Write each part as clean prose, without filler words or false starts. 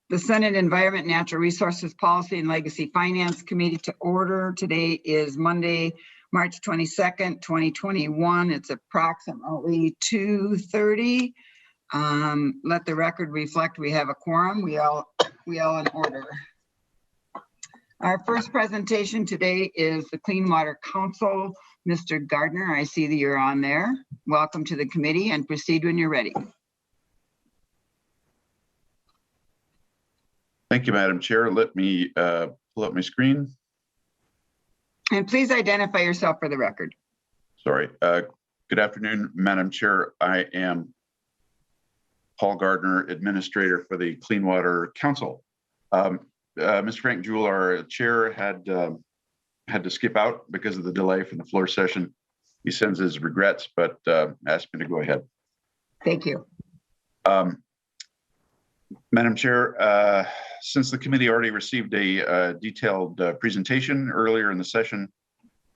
the Senate Environment, Natural Resources Policy and Legacy Finance Committee to order. Today is Monday, March 22nd, 2021. It's approximately 2:30. Let the record reflect we have a quorum. We all in order. Our first presentation today is the Clean Water Council. Mr. Gardner, I see that you're on there. Welcome to the committee and proceed when you're ready. Thank you, Madam Chair. Let me pull up my screen. And please identify yourself for the record. Sorry. Good afternoon, Madam Chair. I am Paul Gardner, Administrator for the Clean Water Council. Mr. Frank Jewell, our chair, had to skip out because of the delay from the floor session. He sends his regrets, but asked me to go ahead. Thank you. Madam Chair, since the committee already received a detailed presentation earlier in the session,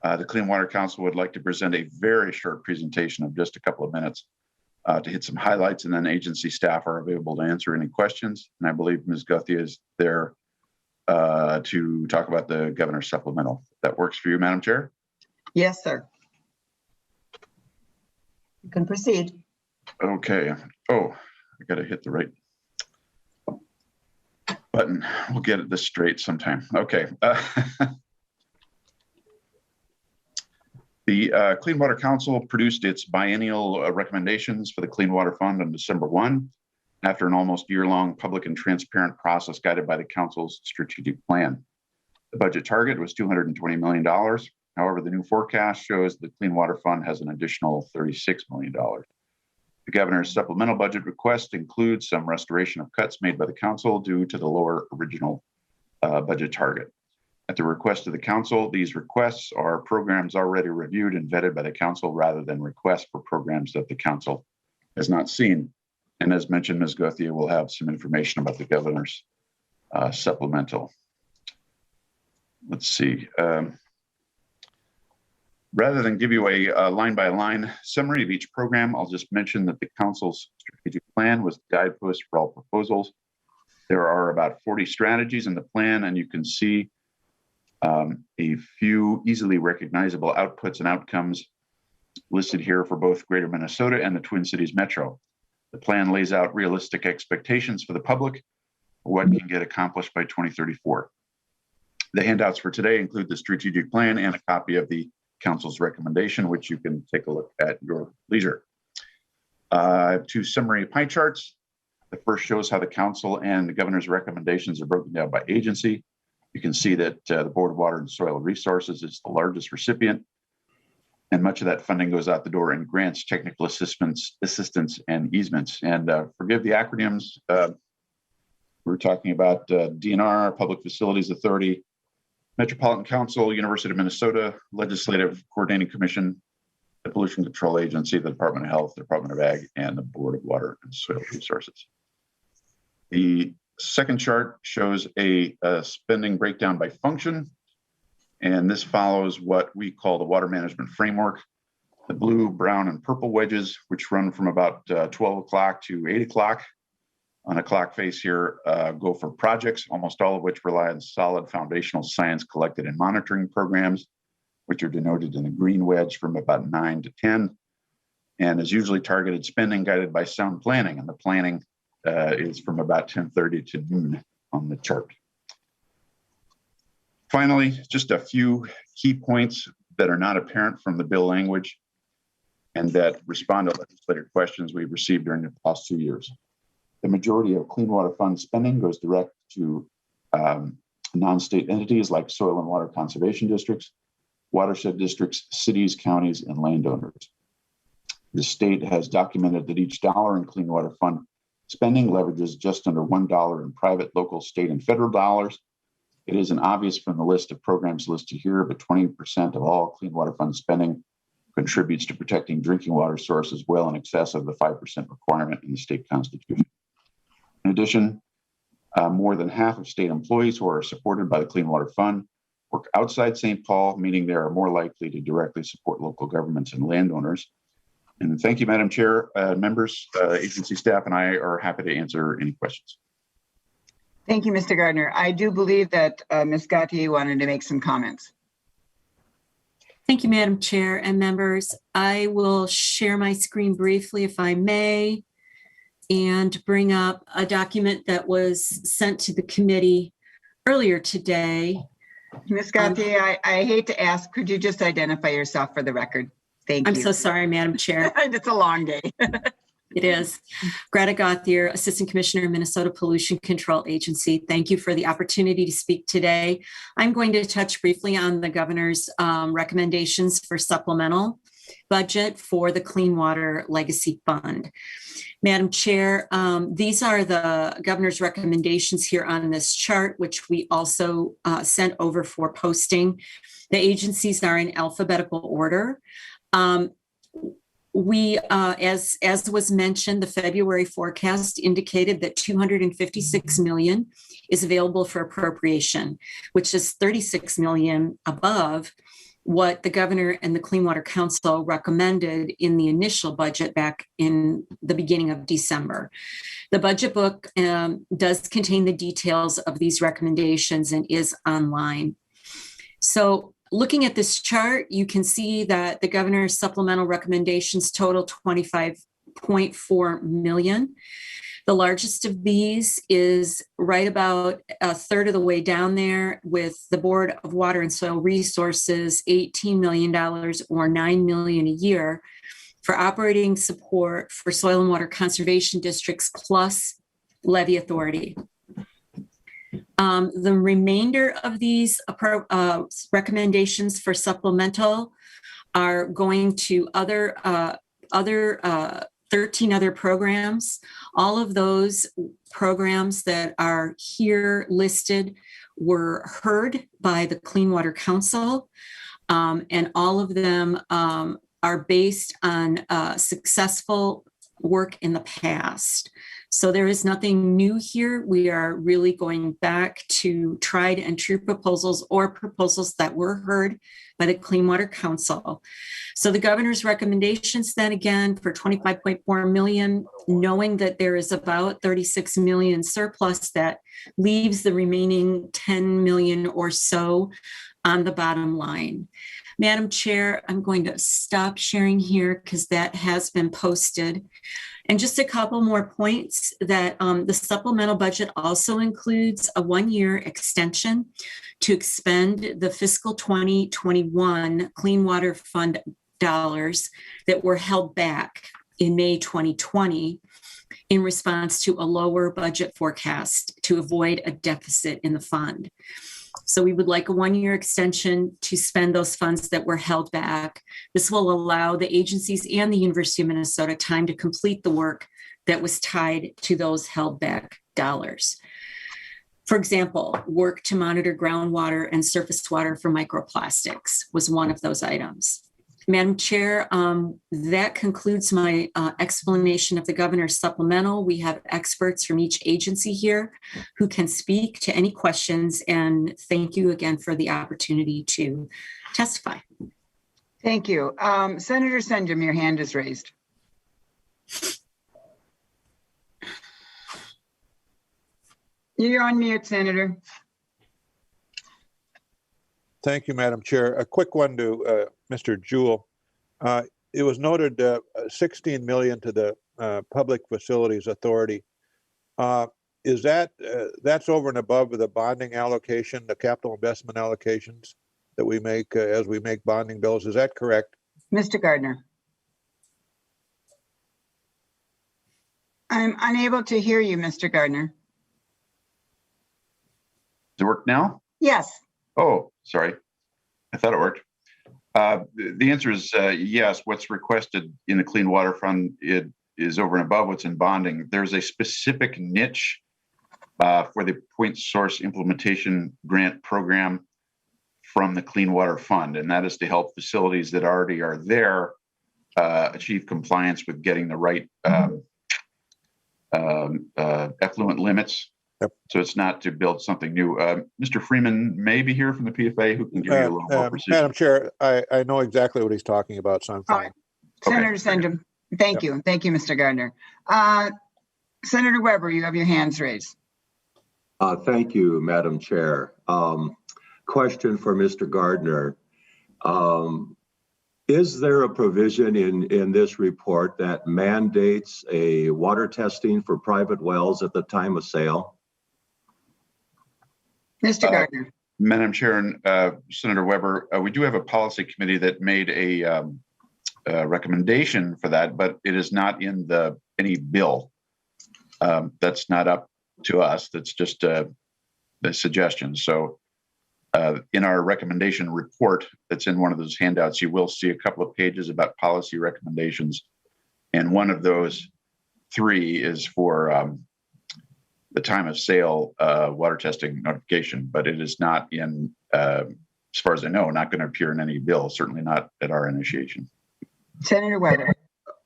the Clean Water Council would like to present a very short presentation of just a couple of minutes to hit some highlights, and then agency staff are available to answer any questions. And I believe Ms. Guthrie is there to talk about the governor's supplemental. That works for you, Madam Chair? Yes, sir. You can proceed. Okay. Oh, I got to hit the right button. We'll get this straight sometime. Okay. The Clean Water Council produced its biennial recommendations for the Clean Water Fund on December 1, after an almost year-long public and transparent process guided by the Council's strategic plan. The budget target was $220 million. However, the new forecast shows the Clean Water Fund has an additional $36 million. The governor's supplemental budget request includes some restoration of cuts made by the council due to the lower original budget target. At the request of the council, these requests are programs already reviewed and vetted by the council rather than requests for programs that the council has not seen. And as mentioned, Ms. Guthrie will have some information about the governor's supplemental. Let's see. Rather than give you a line-by-line summary of each program, I'll just mention that the council's strategic plan was the guidepost for all proposals. There are about 40 strategies in the plan, and you can see a few easily recognizable outputs and outcomes listed here for both Greater Minnesota and the Twin Cities Metro. The plan lays out realistic expectations for the public for what can get accomplished by 2034. The handouts for today include the strategic plan and a copy of the council's recommendation, which you can take a look at your leisure. I have two summary pie charts. The first shows how the council and the governor's recommendations are broken down by agency. You can see that the Board of Water and Soil Resources is the largest recipient, and much of that funding goes out the door in grants, technical assistance, and easements. And forgive the acronyms. We're talking about DNR, Public Facilities Authority, Metropolitan Council, University of Minnesota, Legislative Coordinating Commission, the Pollution Control Agency, the Department of Health, the Department of Ag, and the Board of Water and Soil Resources. The second chart shows a spending breakdown by function, and this follows what we call the water management framework. The blue, brown, and purple wedges, which run from about 12 o'clock to 8 o'clock on a clock face here, go for projects, almost all of which rely on solid foundational science collected in monitoring programs, which are denoted in the green wedge from about 9 to 10, and is usually targeted spending guided by sound planning, and the planning is from about 10:30 to noon on the chart. Finally, just a few key points that are not apparent from the bill language and that respond to legislative questions we've received during the past 2 years. The majority of Clean Water Fund spending goes direct to non-state entities like soil and water conservation districts, watershed districts, cities, counties, and landowners. The state has documented that each dollar in Clean Water Fund spending leverages just under $1 in private, local, state, and federal dollars. It isn't obvious from the list of programs listed here, but 20% of all Clean Water Fund spending contributes to protecting drinking water sources well in excess of the 5% requirement in the state constitution. In addition, more than half of state employees who are supported by the Clean Water Fund work outside St. Paul, meaning they are more likely to directly support local governments and landowners. And thank you, Madam Chair, members, agency staff, and I are happy to answer any questions. Thank you, Mr. Gardner. I do believe that Ms. Gautier wanted to make some comments. Thank you, Madam Chair and members. I will share my screen briefly, if I may, and bring up a document that was sent to the committee earlier today. Ms. Gautier, I hate to ask, could you just identify yourself for the record? Thank you. I'm so sorry, Madam Chair. It's a long day. It is. Greta Gauthier, Assistant Commissioner, Minnesota Pollution Control Agency. Thank you for the opportunity to speak today. I'm going to touch briefly on the governor's recommendations for supplemental budget for the Clean Water Legacy Fund. Madam Chair, these are the governor's recommendations here on this chart, which we also sent over for posting. The agencies are in alphabetical order. As was mentioned, the February forecast indicated that $256 million is available for appropriation, which is $36 million above what the governor and the Clean Water Council recommended in the initial budget back in the beginning of December. The budget book does contain the details of these recommendations and is online. So looking at this chart, you can see that the governor's supplemental recommendations total $25.4 million. The largest of these is right about a third of the way down there with the Board of Water and Soil Resources, $18 million or $9 million a year for operating support for soil and water conservation districts plus levy authority. The remainder of these recommendations for supplemental are going to other 13 other programs. All of those programs that are here listed were heard by the Clean Water Council, and all of them are based on successful work in the past. So there is nothing new here. We are really going back to tried and true proposals or proposals that were heard by the Clean Water Council. So the governor's recommendations then again for $25.4 million, knowing that there is about $36 million surplus that leaves the remaining $10 million or so on the bottom line. Madam Chair, I'm going to stop sharing here because that has been posted. And just a couple more points that the supplemental budget also includes a one-year extension to expend the fiscal 2021 Clean Water Fund dollars that were held back in May 2020 in response to a lower budget forecast to avoid a deficit in the fund. So we would like a one-year extension to spend those funds that were held back. This will allow the agencies and the University of Minnesota time to complete the work that was tied to those held back dollars. For example, work to monitor groundwater and surface water for microplastics was one of those items. Madam Chair, that concludes my explanation of the governor's supplemental. We have experts from each agency here who can speak to any questions, and thank you again for the opportunity to testify. Thank you. Senator Senjum, your hand is raised. You're on mute, Senator. Thank you, Madam Chair. A quick one to Mr. Jewell. It was noted $16 million to the Public Facilities Authority. Is that that's over and above the bonding allocation, the capital investment allocations that we make as we make bonding bills? Is that correct? Mr. Gardner. I'm unable to hear you, Mr. Gardner. Does it work now? Yes. Oh, sorry. I thought it worked. The answer is yes. What's requested in the Clean Water Fund is over and above what's in bonding. There's a specific niche for the Point Source Implementation Grant Program from the Clean Water Fund, and that is to help facilities that already are there achieve compliance with getting the right effluent limits. Yep. So it's not to build something new. Mr. Freeman may be here from the PFA who can give you a little more precision. Madam Chair, I know exactly what he's talking about, so I'm fine. Senator Senjum, thank you. Thank you, Mr. Gardner. Senator Weber, you have your hands raised. Thank you, Madam Chair. Question for Mr. Gardner. Is there a provision in this report that mandates a water testing for private wells at the time of sale? Mr. Gardner. Madam Chair and Senator Weber, we do have a policy committee that made a recommendation for that, but it is not in any bill. That's not up to us. That's just the suggestion. So in our recommendation report that's in one of those handouts, you will see a couple of pages about policy recommendations. And one of those 3 is for the time of sale water testing notification, but it is not in, as far as I know, not going to appear in any bill, certainly not at our initiation. Senator Weber.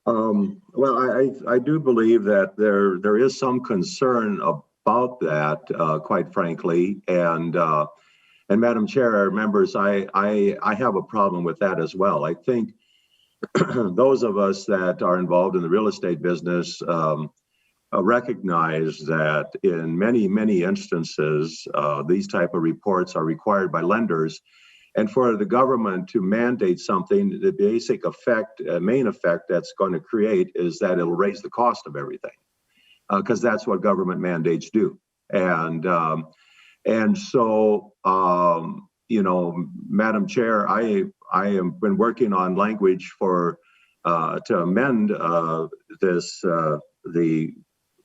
Well, I do believe that there is some concern about that, quite frankly, and Madam Chair, members, I have a problem with that as well. I think those of us that are involved in the real estate business recognize that in many instances, these type of reports are required by lenders. And for the government to mandate something, the basic effect, main effect that's going to create is that it'll raise the cost of everything, because that's what government mandates do. And so, you know, Madam Chair, I have been working on language for to amend the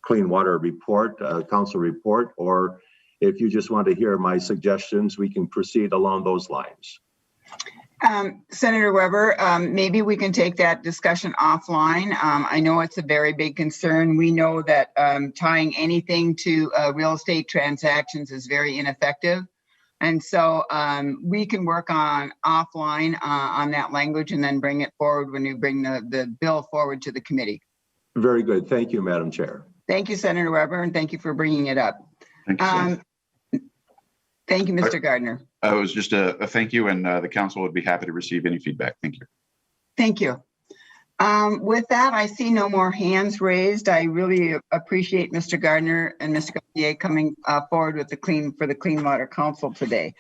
Clean Water Report, Council report, or if you just want to hear my suggestions, we can proceed along those lines. Senator Weber, maybe we can take that discussion offline. I know it's a very big concern. We know that tying anything to real estate transactions is very ineffective. And so we can work on offline on that language and then bring it forward when you bring the bill forward to the committee. Very good. Thank you, Madam Chair. Thank you, Senator Weber, and thank you for bringing it up. Thank you, Thank you, Mr. Gardner. it was just a thank you, and the council would be happy to receive any feedback. Thank you. Thank you. With that, I see no more hands raised. I really appreciate Mr. Gardner and Mr. Gauthier coming forward with the Clean Water Council today.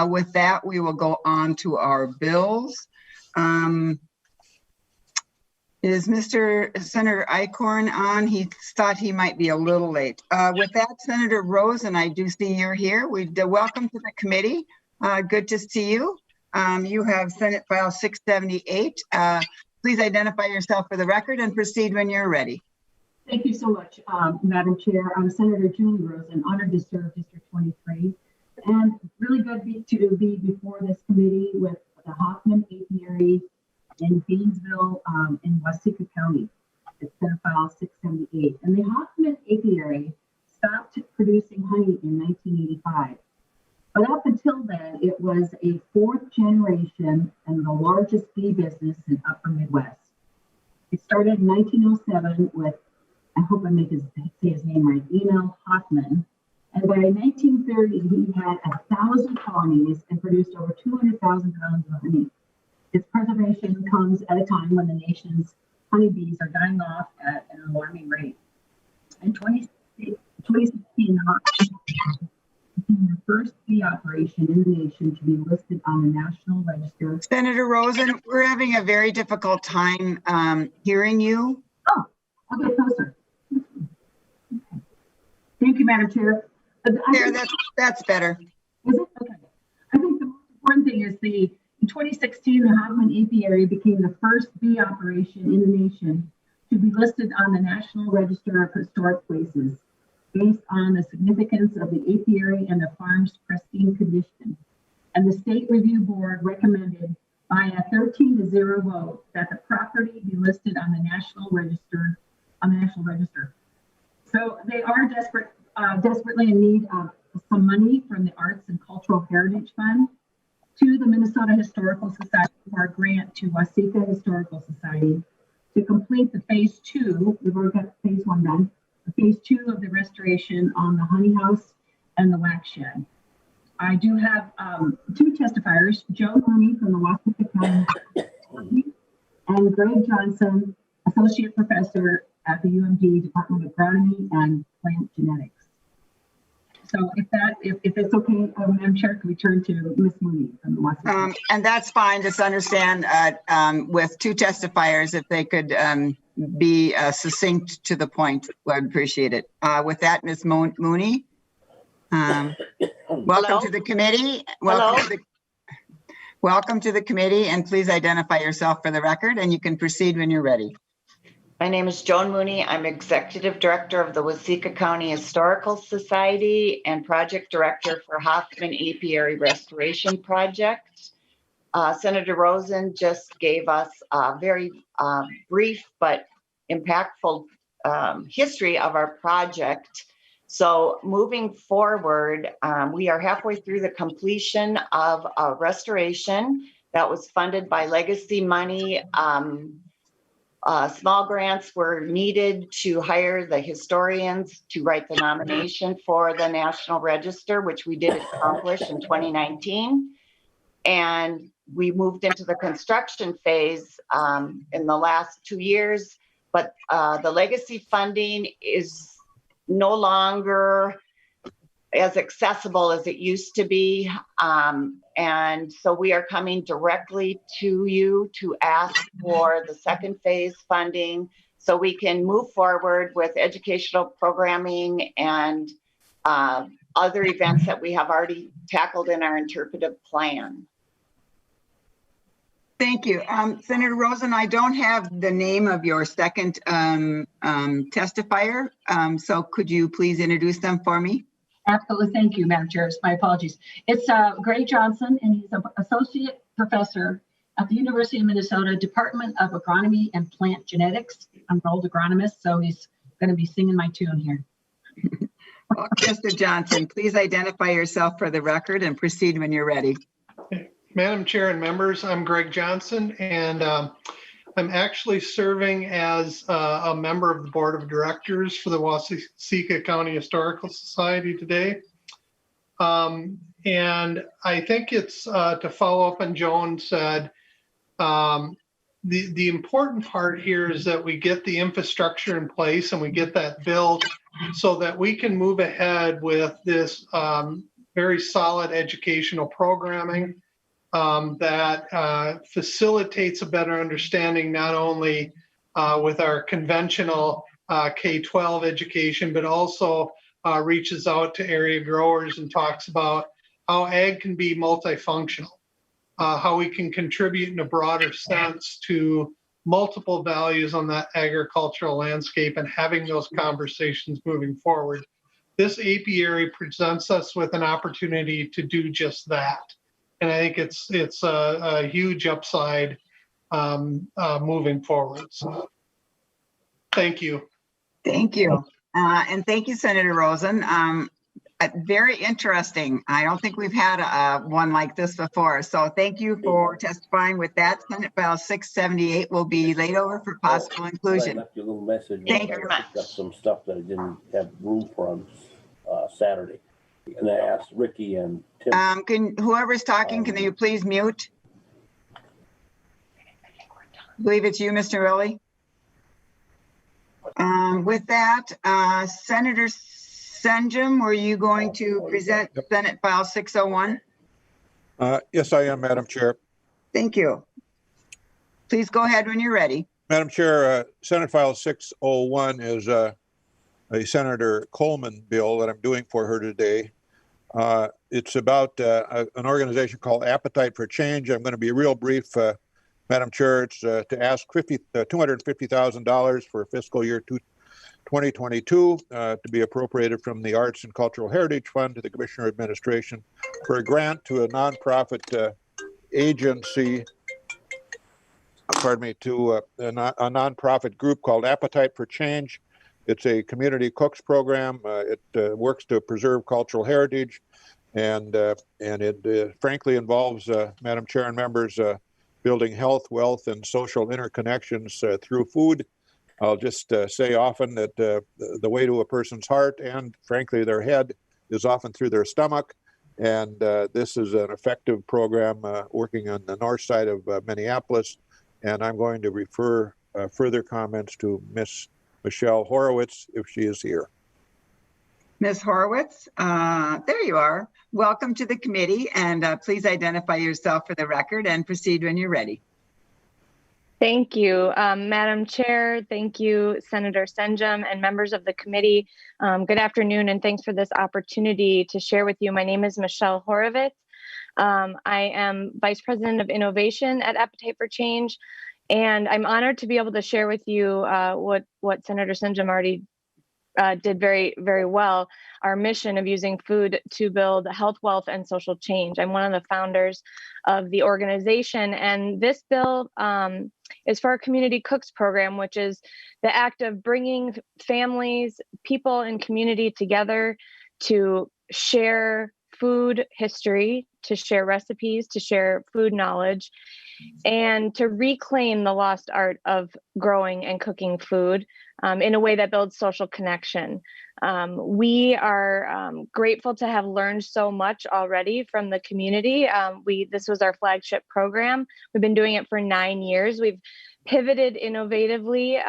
With that, we will go on to our bills. Is Senator Eichhorn on? He thought he might be a little late. With that, Senator Rosen, I do see you're here. Welcome to the committee. Good to see you. You have Senate File 678. Please identify yourself for the record and proceed when you're ready. Thank you so much, Madam Chair. I'm Senator Julie Rosen, honored to serve District 23, and really good to be before this committee with the Hoffman Apiary in Beansville in Waseca County. It's Senate File 678. And the Hoffman Apiary stopped producing honey in 1985. But up until then, it was a 4th generation and the largest bee business in Upper Midwest. It started in 1907 with, I hope I say his name right, Emil Hoffman. And by 1930, he had 1,000 colonies and produced over 200,000 pounds of honey. Its preservation comes at a time when the nation's honeybees are dying off at an alarming rate. In 2016, the first bee operation in the nation to be listed on the National Register. Senator Rosen, we're having a very difficult time hearing you. Oh, okay, closer. Thank you, Madam Chair. There, that's better. Is it? Okay. I think the most important thing is in 2016, the Hoffman Apiary became the first bee operation in the nation to be listed on the National Register of Historic Places, based on the significance of the apiary and the farm's pristine condition. And the State Review Board recommended by a 13-0 vote that the property be listed on the National Register. So they are desperately in need of some money from the Arts and Cultural Heritage Fund to the Minnesota Historical Society for our grant to Waseca Historical Society to complete the phase 2. We've already got phase 1 done. Phase 2 of the restoration on the honey house and the wax shed. I do have 2 testifiers, Joe Mooney from the Waseca County and Greg Johnson, Associate Professor at the UMD Department of Agronomy and Plant Genetics. So if it's okay, Madam Chair, can we turn to Ms. Mooney from the Washington? And that's fine. Just understand with two testifiers, if they could be succinct to the point, I'd appreciate it. With that, Ms. Mooney. Welcome Hello? to the committee. Hello? Welcome to the committee, and please identify yourself for the record, and you can proceed when you're ready. My name is Joan Mooney. I'm Executive Director of the Waseca County Historical Society and Project Director for Hoffman Apiary Restoration Project. Senator Rosen just gave us a very brief but impactful history of our project. So moving forward, we are halfway through the completion of a restoration that was funded by legacy money. Small grants were needed to hire the historians to write the nomination for the National Register, which we did accomplish in 2019. And we moved into the construction phase in the last 2 years, but the legacy funding is no longer as accessible as it used to be. And so we are coming directly to you to ask for the second phase funding so we can move forward with educational programming and other events that we have already tackled in our interpretive plan. Thank you. Senator Rosen, I don't have the name of your second testifier. So could you please introduce them for me? Absolutely. Thank you, Madam Chair. My apologies. It's Greg Johnson, and he's an associate professor at the University of Minnesota Department of Agronomy and Plant Genetics. I'm an old agronomist, so he's going to be singing my tune here. Well, Mr. Johnson, please identify yourself for the record and proceed when you're ready. Madam Chair and members, I'm Greg Johnson, and I'm actually serving as a member of the Board of Directors for the Waseca County Historical Society today. And I think it's to follow up on Joan said, the important part here is that we get the infrastructure in place and we get that built so that we can move ahead with this very solid educational programming that facilitates a better understanding, not only with our conventional K-12 education, but also reaches out to area growers and talks about how ag can be multifunctional, how we can contribute in a broader sense to multiple values on that agricultural landscape and having those conversations moving forward. This apiary presents us with an opportunity to do just that. And I think it's a huge upside moving forward. So, thank you. Thank you. And thank you, Senator Rosen. Very interesting. I don't think we've had one like this before. So thank you for testifying with that. Senate File 678 will be laid over for possible inclusion. I left you a little message. Thank you very much. I picked up some stuff that I didn't have room for on Saturday. And I asked Ricky and Tim. Whoever's talking, can you please mute? I believe it's you, Mr. Rowley. With that, Senator Senjum, were you going to present Senate File 601? Yes, I am, Madam Chair. Thank you. Please go ahead when you're ready. Madam Chair, Senate File 601 is a Senator Coleman bill that I'm doing for her today. It's about an organization called Appetite for Change. I'm going to be real brief, Madam Chair. It's to ask $250,000 for fiscal year 2022 to be appropriated from the Arts and Cultural Heritage Fund to the Commissioner Administration for a grant to a nonprofit agency, to a nonprofit group called Appetite for Change. It's a community cooks program. It works to preserve cultural heritage, and it frankly involves, Madam Chair and members, building health, wealth, and social interconnections through food. I'll just say often that the way to a person's heart and frankly their head is often through their stomach. And this is an effective program working on the north side of Minneapolis. And I'm going to refer further comments to Miss Michelle Horowitz if she is here. Ms. Horowitz, there you are. Welcome to the committee, and please identify yourself for the record and proceed when you're ready. Thank you, Madam Chair. Thank you, Senator Senjum and members of the committee. Good afternoon, and thanks for this opportunity to share with you. My name is Michelle Horowitz. I am Vice President of Innovation at Appetite for Change, and I'm honored to be able to share with you what Senator Senjum already did very, very well, our mission of using food to build health, wealth, and social change. I'm one of the founders of the organization, and this bill is for our Community Cooks program, which is the act of bringing families, people, and community together to share food history, to share recipes, to share food knowledge, and to reclaim the lost art of growing and cooking food in a way that builds social connection. We are grateful to have learned so much already from the community. This was our flagship program. We've been doing it for 9 years. We've pivoted innovatively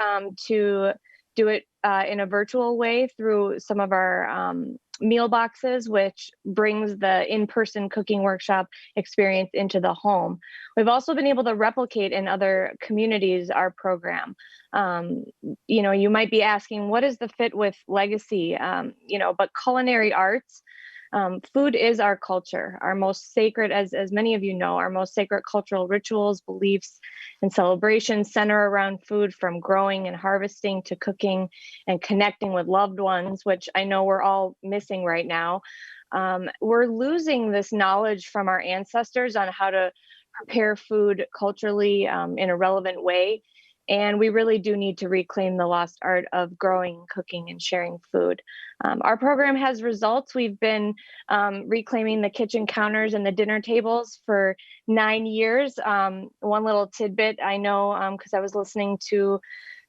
to do it in a virtual way through some of our meal boxes, which brings the in-person cooking workshop experience into the home. We've also been able to replicate in other communities our program. You might be asking, what is the fit with legacy? But culinary arts, food is our culture, our most sacred, as many of you know, our most sacred cultural rituals, beliefs, and celebrations center around food, from growing and harvesting to cooking and connecting with loved ones, which I know we're all missing right now. We're losing this knowledge from our ancestors on how to prepare food culturally in a relevant way. And we really do need to reclaim the lost art of growing, cooking, and sharing food. Our program has results. We've been reclaiming the kitchen counters and the dinner tables for 9 years. One little tidbit I know, because I was listening to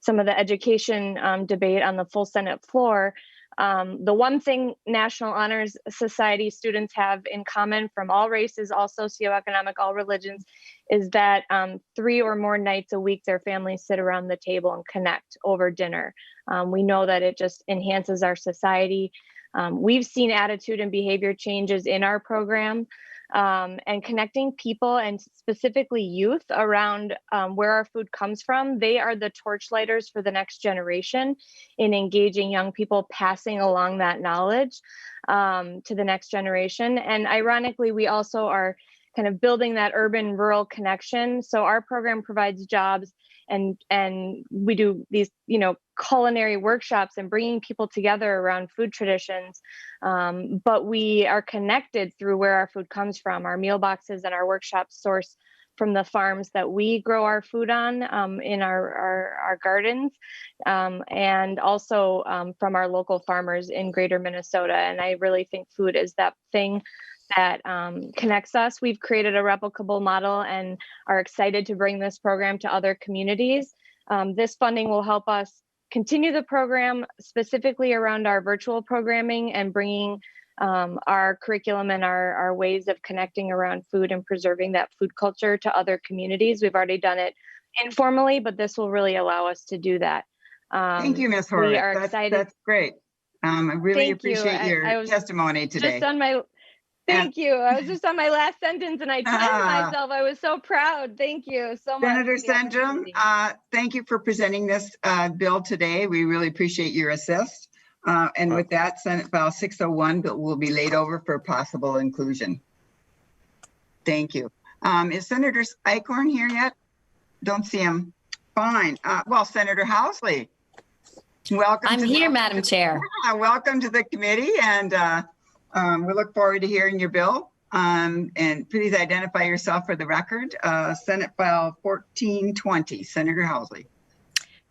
some of the education debate on the full Senate floor. The one thing National Honors Society students have in common from all races, all socioeconomic, all religions, is that 3 or more nights a week their families sit around the table and connect over dinner. We know that it just enhances our society. We've seen attitude and behavior changes in our program, and connecting people, and specifically youth, around where our food comes from. They are the torchlighters for the next generation in engaging young people, passing along that knowledge to the next generation. And ironically, we also are kind of building that urban-rural connection. So our program provides jobs, and we do these, culinary workshops and bringing people together around food traditions. But we are connected through where our food comes from. Our meal boxes and our workshops source from the farms that we grow our food on in our gardens, and also from our local farmers in Greater Minnesota. And I really think food is that thing that connects us. We've created a replicable model and are excited to bring this program to other communities. This funding will help us continue the program, specifically around our virtual programming and bringing our curriculum and our ways of connecting around food and preserving that food culture to other communities. We've already done it informally, but this will really allow us to do that. Thank you, Ms. Horowitz. We are excited. That's great. I really appreciate your I was testimony today. Thank you. I was just on my last sentence and I timed myself. I was so proud. Thank you so much. Senator Senjum, thank you for presenting this bill today. We really appreciate your assist. And with that, Senate File 601 will be laid over for possible inclusion. Thank you. Is Senator Eichhorn here yet? Don't see him. Fine. Well, Senator Housley, welcome. I'm here, Madam Chair. Welcome to the committee, and we look forward to hearing your bill. And please identify yourself for the record. Senate File 1420, Senator Housley.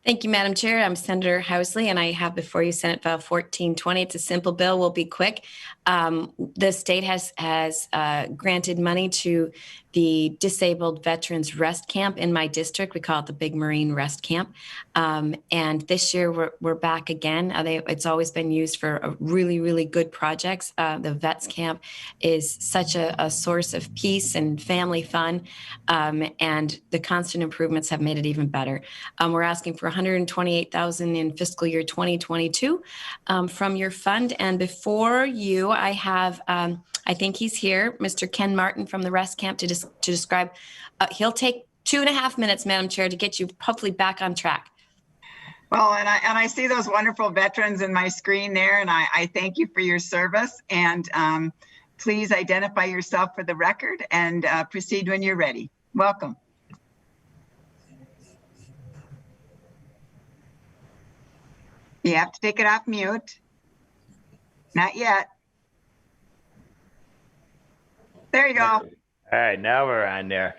Thank you, Madam Chair. I'm Senator Housley, and I have before you Senate File 1420. It's a simple bill. We'll be quick. The state has granted money to the Disabled Veterans Rest Camp in my district. We call it the Big Marine Rest Camp. And this year we're back again. It's always been used for really, really good projects. The Vets Camp is such a source of peace and family fun. And the constant improvements have made it even better. We're asking for $128,000 in fiscal year 2022 from your fund. And before you, I have, I think he's here, Mr. Ken Martin from the Rest Camp to describe. He'll take 2.5 minutes, Madam Chair, to get you hopefully back on track. Well, and I see those wonderful veterans in my screen there, and I thank you for your service. And please identify yourself for the record and proceed when you're ready. Welcome. You have to take it off mute. Not yet. There you go. All right, now we're on there.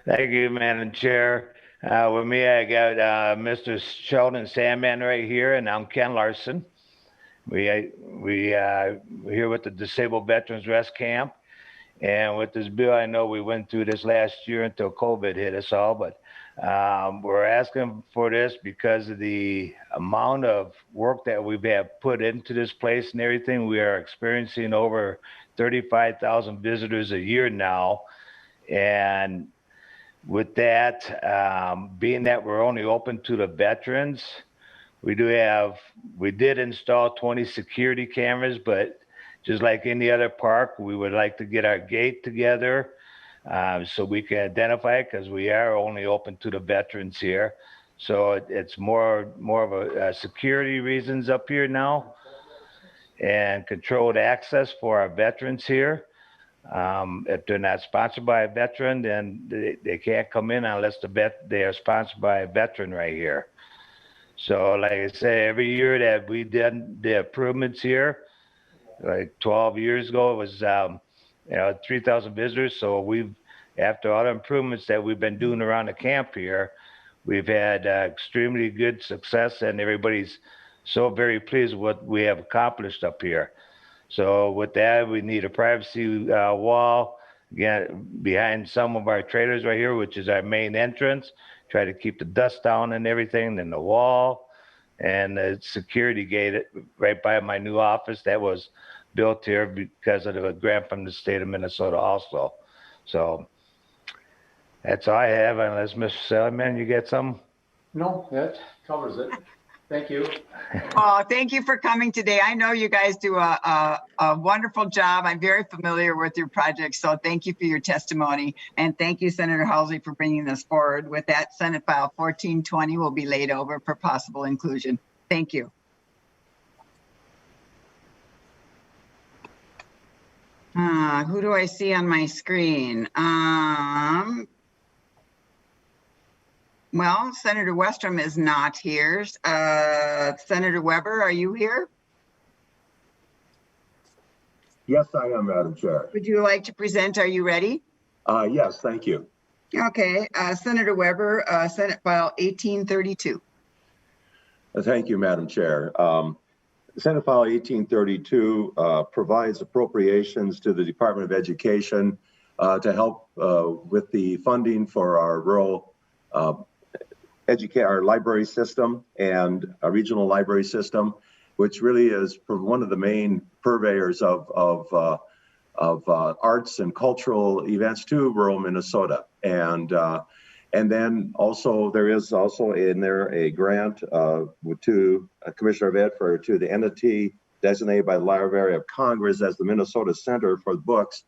Thank you, Madam Chair. With me, I got Mr. Sheldon Sandman right here, and I'm Ken Larson. We're here with the Disabled Veterans Rest Camp. And with this bill, I know we went through this last year until COVID hit us all, but we're asking for this because of the amount of work that we've had put into this place and everything. We are experiencing over 35,000 visitors a year now. And with that, being that we're only open to the veterans, we did install 20 security cameras, but just like any other park, we would like to get our gate together so we can identify it, because we are only open to the veterans here. So it's more of a security reasons up here now, and controlled access for our veterans here. If they're not sponsored by a veteran, then they can't come in unless they are sponsored by a veteran right here. So like I say, every year that we did the improvements here, like 12 years ago, it was 3,000 visitors. So after all the improvements that we've been doing around the camp here, we've had extremely good success, and everybody's so very pleased with what we have accomplished up here. So with that, we need a privacy wall again behind some of our trailers right here, which is our main entrance. Try to keep the dust down and everything, then the wall and the security gate right by my new office that was built here because of a grant from the state of Minnesota also. So that's all I have, unless Mr. Seligman, you get some? No, that covers it. Thank you. Oh, thank you for coming today. I know you guys do a wonderful job. I'm very familiar with your project, so thank you for your testimony. And thank you, Senator Halsey, for bringing this forward. With that, Senate File 1420 will be laid over for possible inclusion. Thank you. Who do I see on my screen? Well, Senator Westrom is not here. Senator Weber, are you here? Yes, I am, Madam Chair. Would you like to present? Are you ready? Yes, thank you. Okay, Senator Weber, Senate File 1832. Thank you, Madam Chair. Senate File 1832 provides appropriations to the Department of Education to help with the funding for our rural our library system and a regional library system, which really is one of the main purveyors of arts and cultural events to rural Minnesota. And then also there is also in there a grant to Commissioner of Ed to the entity designated by the Library of Congress as the Minnesota Center for Books,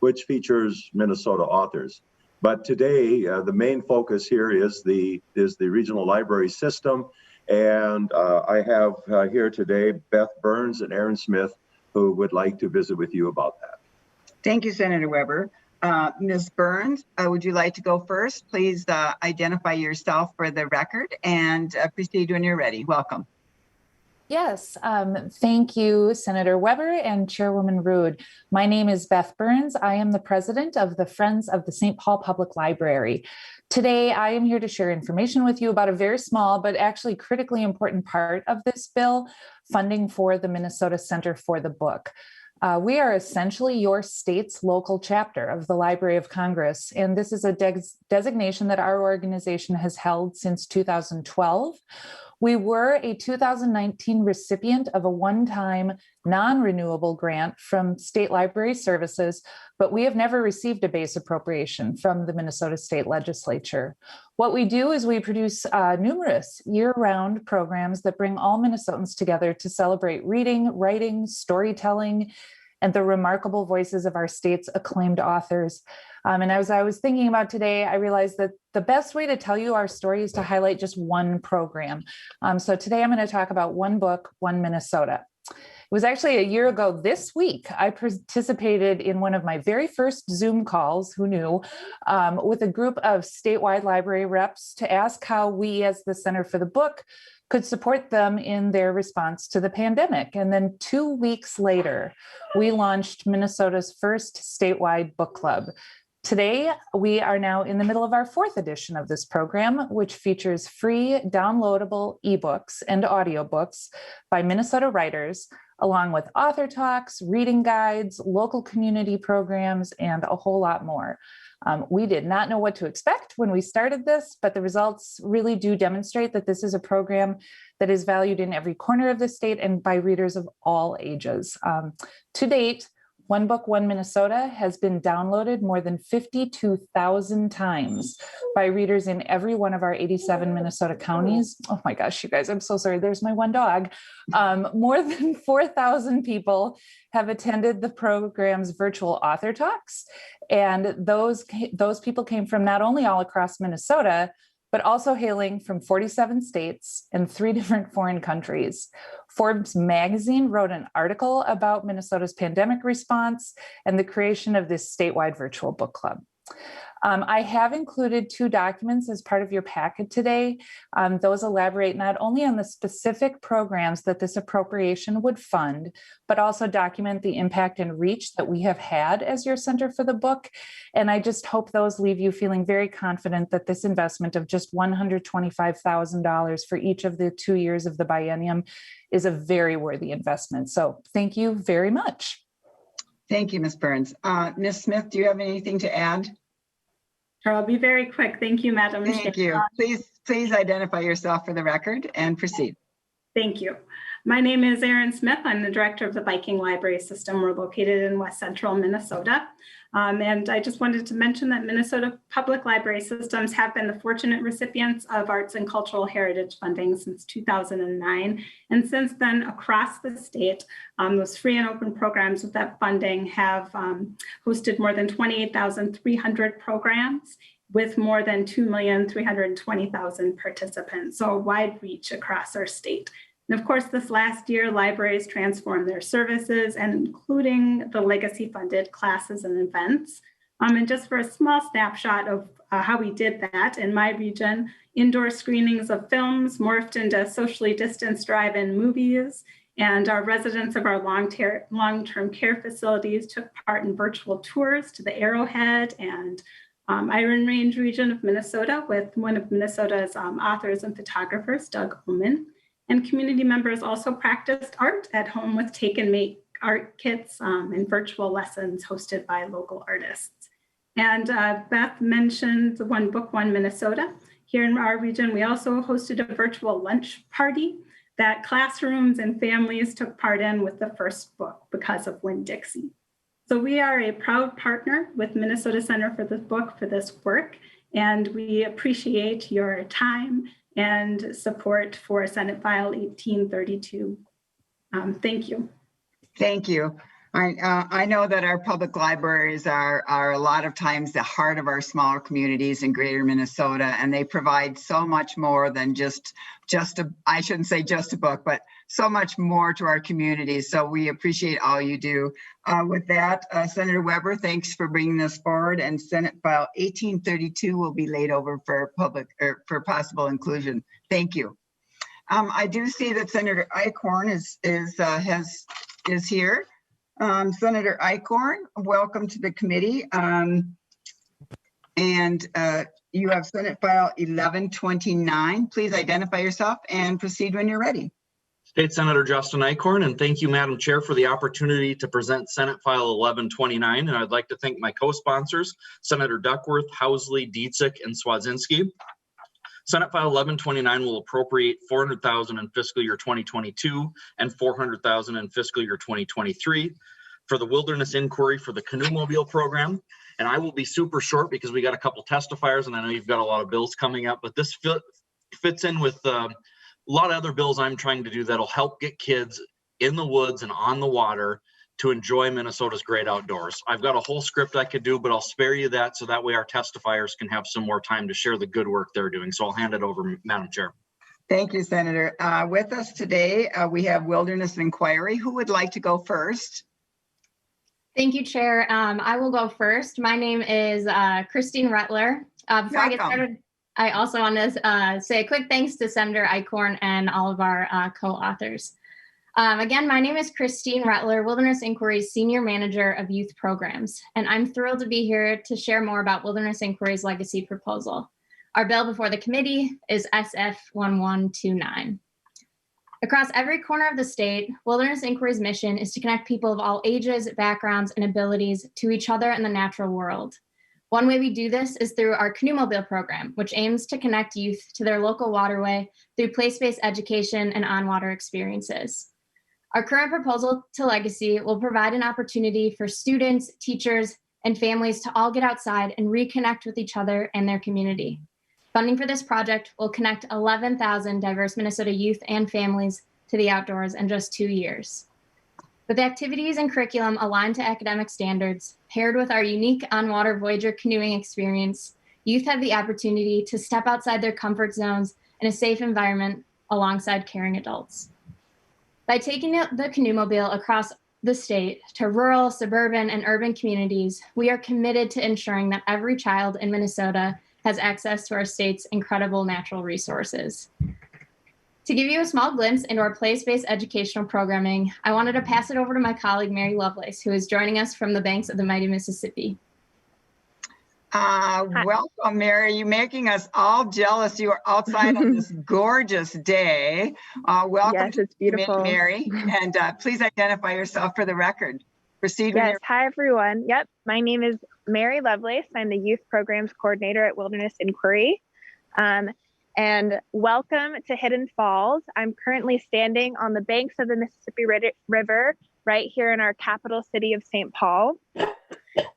which features Minnesota authors. But today, the main focus here is the regional library system. And I have here today Beth Burns and Aaron Smith, who would like to visit with you about that. Thank you, Senator Weber. Ms. Burns, would you like to go first? Please identify yourself for the record and proceed when you're ready. Welcome. Yes, thank you, Senator Weber and Chairwoman Rood. My name is Beth Burns. I am the president of the Friends of the St. Paul Public Library. Today, I am here to share information with you about a very small but actually critically important part of this bill, funding for the Minnesota Center for the Book. We are essentially your state's local chapter of the Library of Congress, and this is a designation that our organization has held since 2012. We were a 2019 recipient of a one-time non-renewable grant from State Library Services, but we have never received a base appropriation from the Minnesota State Legislature. What we do is we produce numerous year-round programs that bring all Minnesotans together to celebrate reading, writing, storytelling, and the remarkable voices of our state's acclaimed authors. And as I was thinking about today, I realized that the best way to tell you our story is to highlight just one program. So today I'm going to talk about One Book, One Minnesota. It was actually a year ago this week, I participated in one of my very first Zoom calls, who knew, with a group of statewide library reps to ask how we as the Center for the Book could support them in their response to the pandemic. And then 2 weeks later, we launched Minnesota's first statewide book club. Today, we are now in the middle of our 4th edition of this program, which features free downloadable ebooks and audiobooks by Minnesota writers, along with author talks, reading guides, local community programs, and a whole lot more. We did not know what to expect when we started this, but the results really do demonstrate that this is a program that is valued in every corner of the state and by readers of all ages. To date, One Book, One Minnesota has been downloaded more than 52,000 times by readers in every one of our 87 Minnesota counties. Oh my gosh, you guys, I'm so sorry. There's my one dog. More than 4,000 people have attended the program's virtual author talks. And those people came from not only all across Minnesota, but also hailing from 47 states and 3 different foreign countries. Forbes magazine wrote an article about Minnesota's pandemic response and the creation of this statewide virtual book club. I have included 2 documents as part of your packet today. Those elaborate not only on the specific programs that this appropriation would fund, but also document the impact and reach that we have had as your Center for the Book. And I just hope those leave you feeling very confident that this investment of just $125,000 for each of the 2 years of the biennium is a very worthy investment. So thank you very much. Thank you, Ms. Burns. Ms. Smith, do you have anything to add? Sure, I'll be very quick. Thank you, Madam Chair. Thank you. Please identify yourself for the record and proceed. Thank you. My name is Erin Smith. I'm the director of the Viking Library System. We're located in West Central Minnesota. And I just wanted to mention that Minnesota Public Library Systems have been the fortunate recipients of arts and cultural heritage funding since 2009. And since then, across the state, those free and open programs with that funding have hosted more than 28,300 programs with more than 2,320,000 participants. So a wide reach across our state. And of course, this last year, libraries transformed their services, and including the legacy funded classes and events. And just for a small snapshot of how we did that, in my region, indoor screenings of films morphed into socially distanced drive-in movies, and our residents of our long-term care facilities took part in virtual tours to the Arrowhead and Iron Range region of Minnesota with one of Minnesota's authors and photographers, Doug Ullman. And community members also practiced art at home with take and make art kits and virtual lessons hosted by local artists. And Beth mentioned the One Book, One Minnesota. Here in our region, we also hosted a virtual lunch party that classrooms and families took part in with the first book, Because of Winn-Dixie. So we are a proud partner with Minnesota Center for the Book for this work, and we appreciate your time and support for Senate File 1832. Thank you. Thank you. I know that our public libraries are a lot of times the heart of our smaller communities in greater Minnesota, and they provide so much more than just I shouldn't say just a book, but so much more to our communities. So we appreciate all you do. With that, Senator Weber, thanks for bringing this forward, and Senate File 1832 will be laid over for for possible inclusion. Thank you. I do see that Senator Eichhorn is here. Senator Eichhorn, welcome to the committee. You have Senate File 1129. Please identify yourself and proceed when you're ready. State Senator Justin Eichhorn, and thank you, Madam Chair, for the opportunity to present Senate File 1129. And I'd like to thank my co-sponsors, Senator Duckworth, Housley, Dietzick, and Swazinski. Senate File 1129 will appropriate $400,000 in fiscal year 2022 and $400,000 in fiscal year 2023 for the wilderness inquiry for the canoe mobile program. And I will be super short because we got a couple testifiers and I know you've got a lot of bills coming up, but this fits in with a lot of other bills I'm trying to do that'll help get kids in the woods and on the water to enjoy Minnesota's great outdoors. I've got a whole script I could do, but I'll spare you that so that way our testifiers can have some more time to share the good work they're doing. So I'll hand it over, Madam Chair. Thank you, Senator. With us today, we have Wilderness Inquiry. Who would like to go first? Thank you, Chair. I will go first. My name is Christine Rutler. Before I get started, I also want to say a quick thanks to Senator Eichhorn and all of our co-authors. Again, my name is Christine Rutler, Wilderness Inquiry's Senior Manager of Youth Programs, and I'm thrilled to be here to share more about Wilderness Inquiry's legacy proposal. Our bill before the committee is SF 1129. Across every corner of the state, Wilderness Inquiry's mission is to connect people of all ages, backgrounds, and abilities to each other and the natural world. One way we do this is through our Canoe Mobile program, which aims to connect youth to their local waterway through place-based education and on-water experiences. Our current proposal to Legacy will provide an opportunity for students, teachers, and families to all get outside and reconnect with each other and their community. Funding for this project will connect 11,000 diverse Minnesota youth and families to the outdoors in just 2 years. With activities and curriculum aligned to academic standards, paired with our unique on-water Voyager canoeing experience, youth have the opportunity to step outside their comfort zones in a safe environment alongside caring adults. By taking the Canoe Mobile across the state to rural, suburban, and urban communities, we are committed to ensuring that every child in Minnesota has access to our state's incredible natural resources. To give you a small glimpse into our place-based educational programming, I wanted to pass it over to my colleague, Mary Lovelace, who is joining us from the banks of the mighty Mississippi. Welcome, Mary. You're making us all jealous. You are outside on this gorgeous day. Welcome. Yes, it's beautiful. Mary, and please identify yourself for the record. Proceed. Yes, hi everyone. Yep, my name is Mary Lovelace. I'm the Youth Programs Coordinator at Wilderness Inquiry. And welcome to Hidden Falls. I'm currently standing on the banks of the Mississippi River right here in our capital city of St. Paul.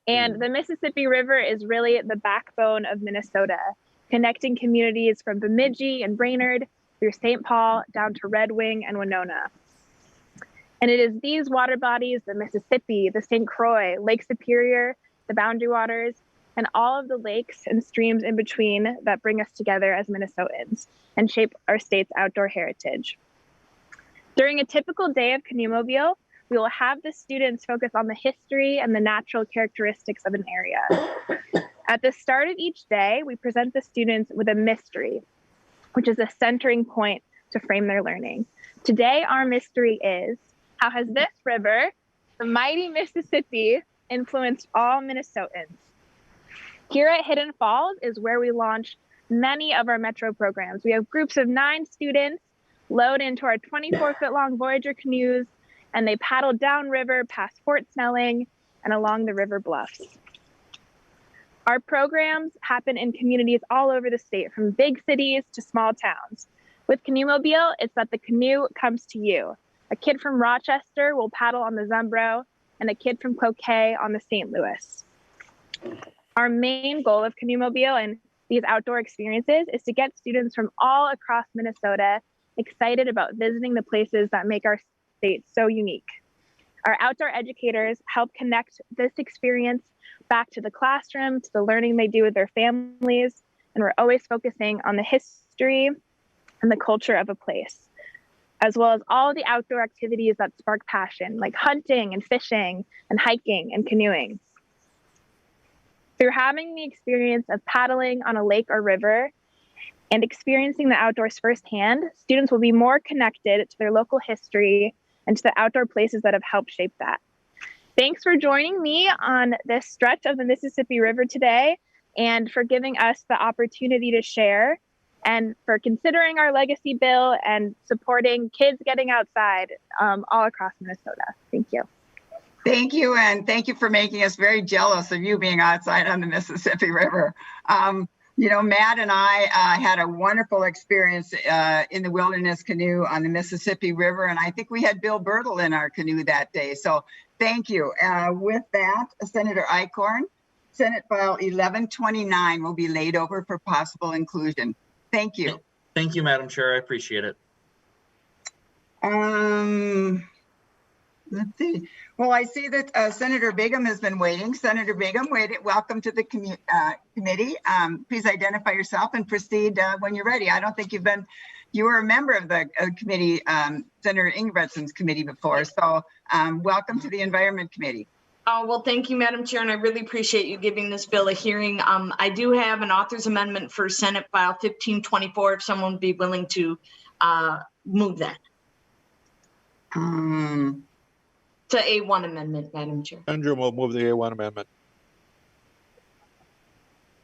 And the Mississippi River is really the backbone of Minnesota, connecting communities from Bemidji and Brainerd through St. Paul down to Red Wing and Winona. And it is these water bodies, the Mississippi, the St. Croix, Lake Superior, the Boundary Waters, and all of the lakes and streams in between that bring us together as Minnesotans and shape our state's outdoor heritage. During a typical day of Canoe Mobile, we will have the students focus on the history and the natural characteristics of an area. At the start of each day, we present the students with a mystery, which is a centering point to frame their learning. Today, our mystery is, how has this river, the mighty Mississippi, influenced all Minnesotans? Here at Hidden Falls is where we launch many of our Metro programs. We have groups of 9 students load into our 24-foot-long Voyager canoes, and they paddle downriver past Fort Snelling and along the river bluffs. Our programs happen in communities all over the state, from big cities to small towns. With Canoe Mobile, it's that the canoe comes to you. A kid from Rochester will paddle on the Zumbro, and a kid from Cloquet on the St. Louis. Our main goal of Canoe Mobile and these outdoor experiences is to get students from all across Minnesota excited about visiting the places that make our state so unique. Our outdoor educators help connect this experience back to the classroom, to the learning they do with their families, and we're always focusing on the history and the culture of a place, as well as all the outdoor activities that spark passion, like hunting and fishing and hiking and canoeing. Through having the experience of paddling on a lake or river and experiencing the outdoors firsthand, students will be more connected to their local history and to the outdoor places that have helped shape that. Thanks for joining me on this stretch of the Mississippi River today and for giving us the opportunity to share. and for considering our legacy bill and supporting kids getting outside all across Minnesota. Thank you. Thank you, and thank you for making us very jealous of you being outside on the Mississippi River. You know, Matt and I had a wonderful experience in the wilderness canoe on the Mississippi River, and I think we had Bill Birtle in our canoe that day. So thank you. With that, Senator Eichhorn, Senate File 1129 will be laid over for possible inclusion. Thank you. Thank you, Madam Chair. I appreciate it. Let's see. Well, I see that Senator Bingham has been waiting. Senator Bingham, welcome to the committee. Please identify yourself and proceed when you're ready. I don't think you were a member of the committee, Senator Ingebrigtsen's committee before. So welcome to the Environment Committee. Well, thank you, Madam Chair, and I really appreciate you giving this bill a hearing. I do have an author's amendment for Senate File 1524, if someone would be willing to move that. To A1 amendment, Madam Chair. Sandrum will move the A1 amendment.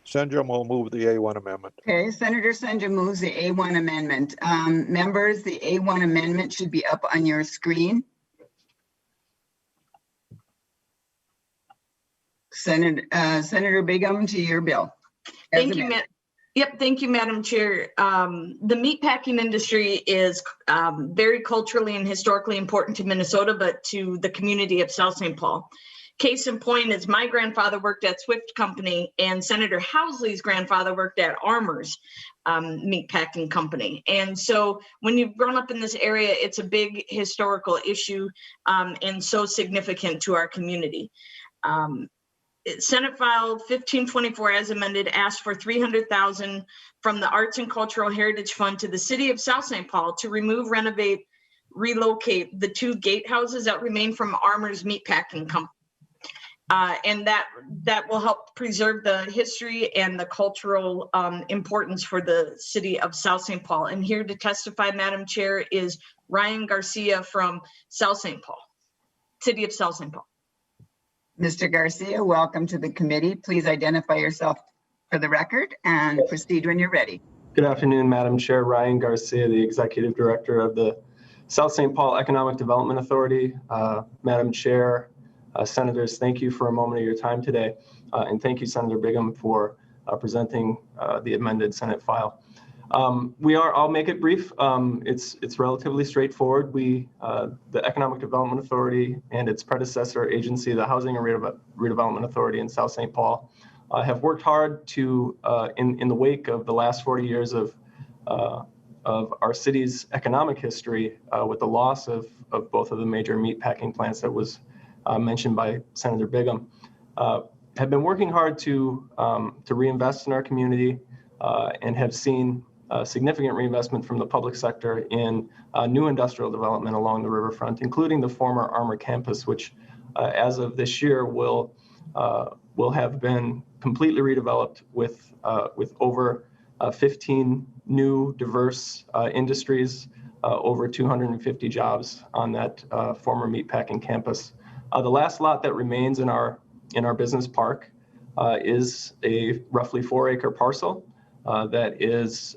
Sandrum will move the A1 amendment. Okay, Senator Sandrum moves the A1 amendment. Members, the A1 amendment should be up on your screen. Senator Bingham, to your bill. Thank you, Yep, thank you, Madam Chair. The meatpacking industry is very culturally and historically important to Minnesota, but to the community of South St. Paul. Case in point is my grandfather worked at Swift Company and Senator Housley's grandfather worked at Armour's meatpacking company. And so when you've grown up in this area, it's a big historical issue and so significant to our community. Senate File 1524 as amended asked for $300,000 from the Arts and Cultural Heritage Fund to the City of South St. Paul to remove, renovate, relocate the 2 gatehouses that remain from Armour's meatpacking company. And that will help preserve the history and the cultural importance for the City of South St. Paul. And here to testify, Madam Chair, is Ryan Garcia from South St. Paul, City of South St. Paul. Mr. Garcia, welcome to the committee. Please identify yourself for the record and proceed when you're ready. Good afternoon, Madam Chair. Ryan Garcia, the Executive Director of the South St. Paul Economic Development Authority. Madam Chair, Senators, thank you for a moment of your time today. And thank you, Senator Bingham, for presenting the amended Senate file. I'll make it brief. It's relatively straightforward. The Economic Development Authority and its predecessor agency, the Housing and Redevelopment Authority in South St. Paul, have worked hard to, in the wake of the last 40 years of our city's economic history, with the loss of both of the major meatpacking plants that was mentioned by Senator Bingham, have been working hard to reinvest in our community and have seen significant reinvestment from the public sector in new industrial development along the riverfront, including the former Armour campus, which as of this year will have been completely redeveloped with over 15 new diverse industries, over 250 jobs on that former meatpacking campus. The last lot that remains in our business park is a roughly 4-acre parcel that is,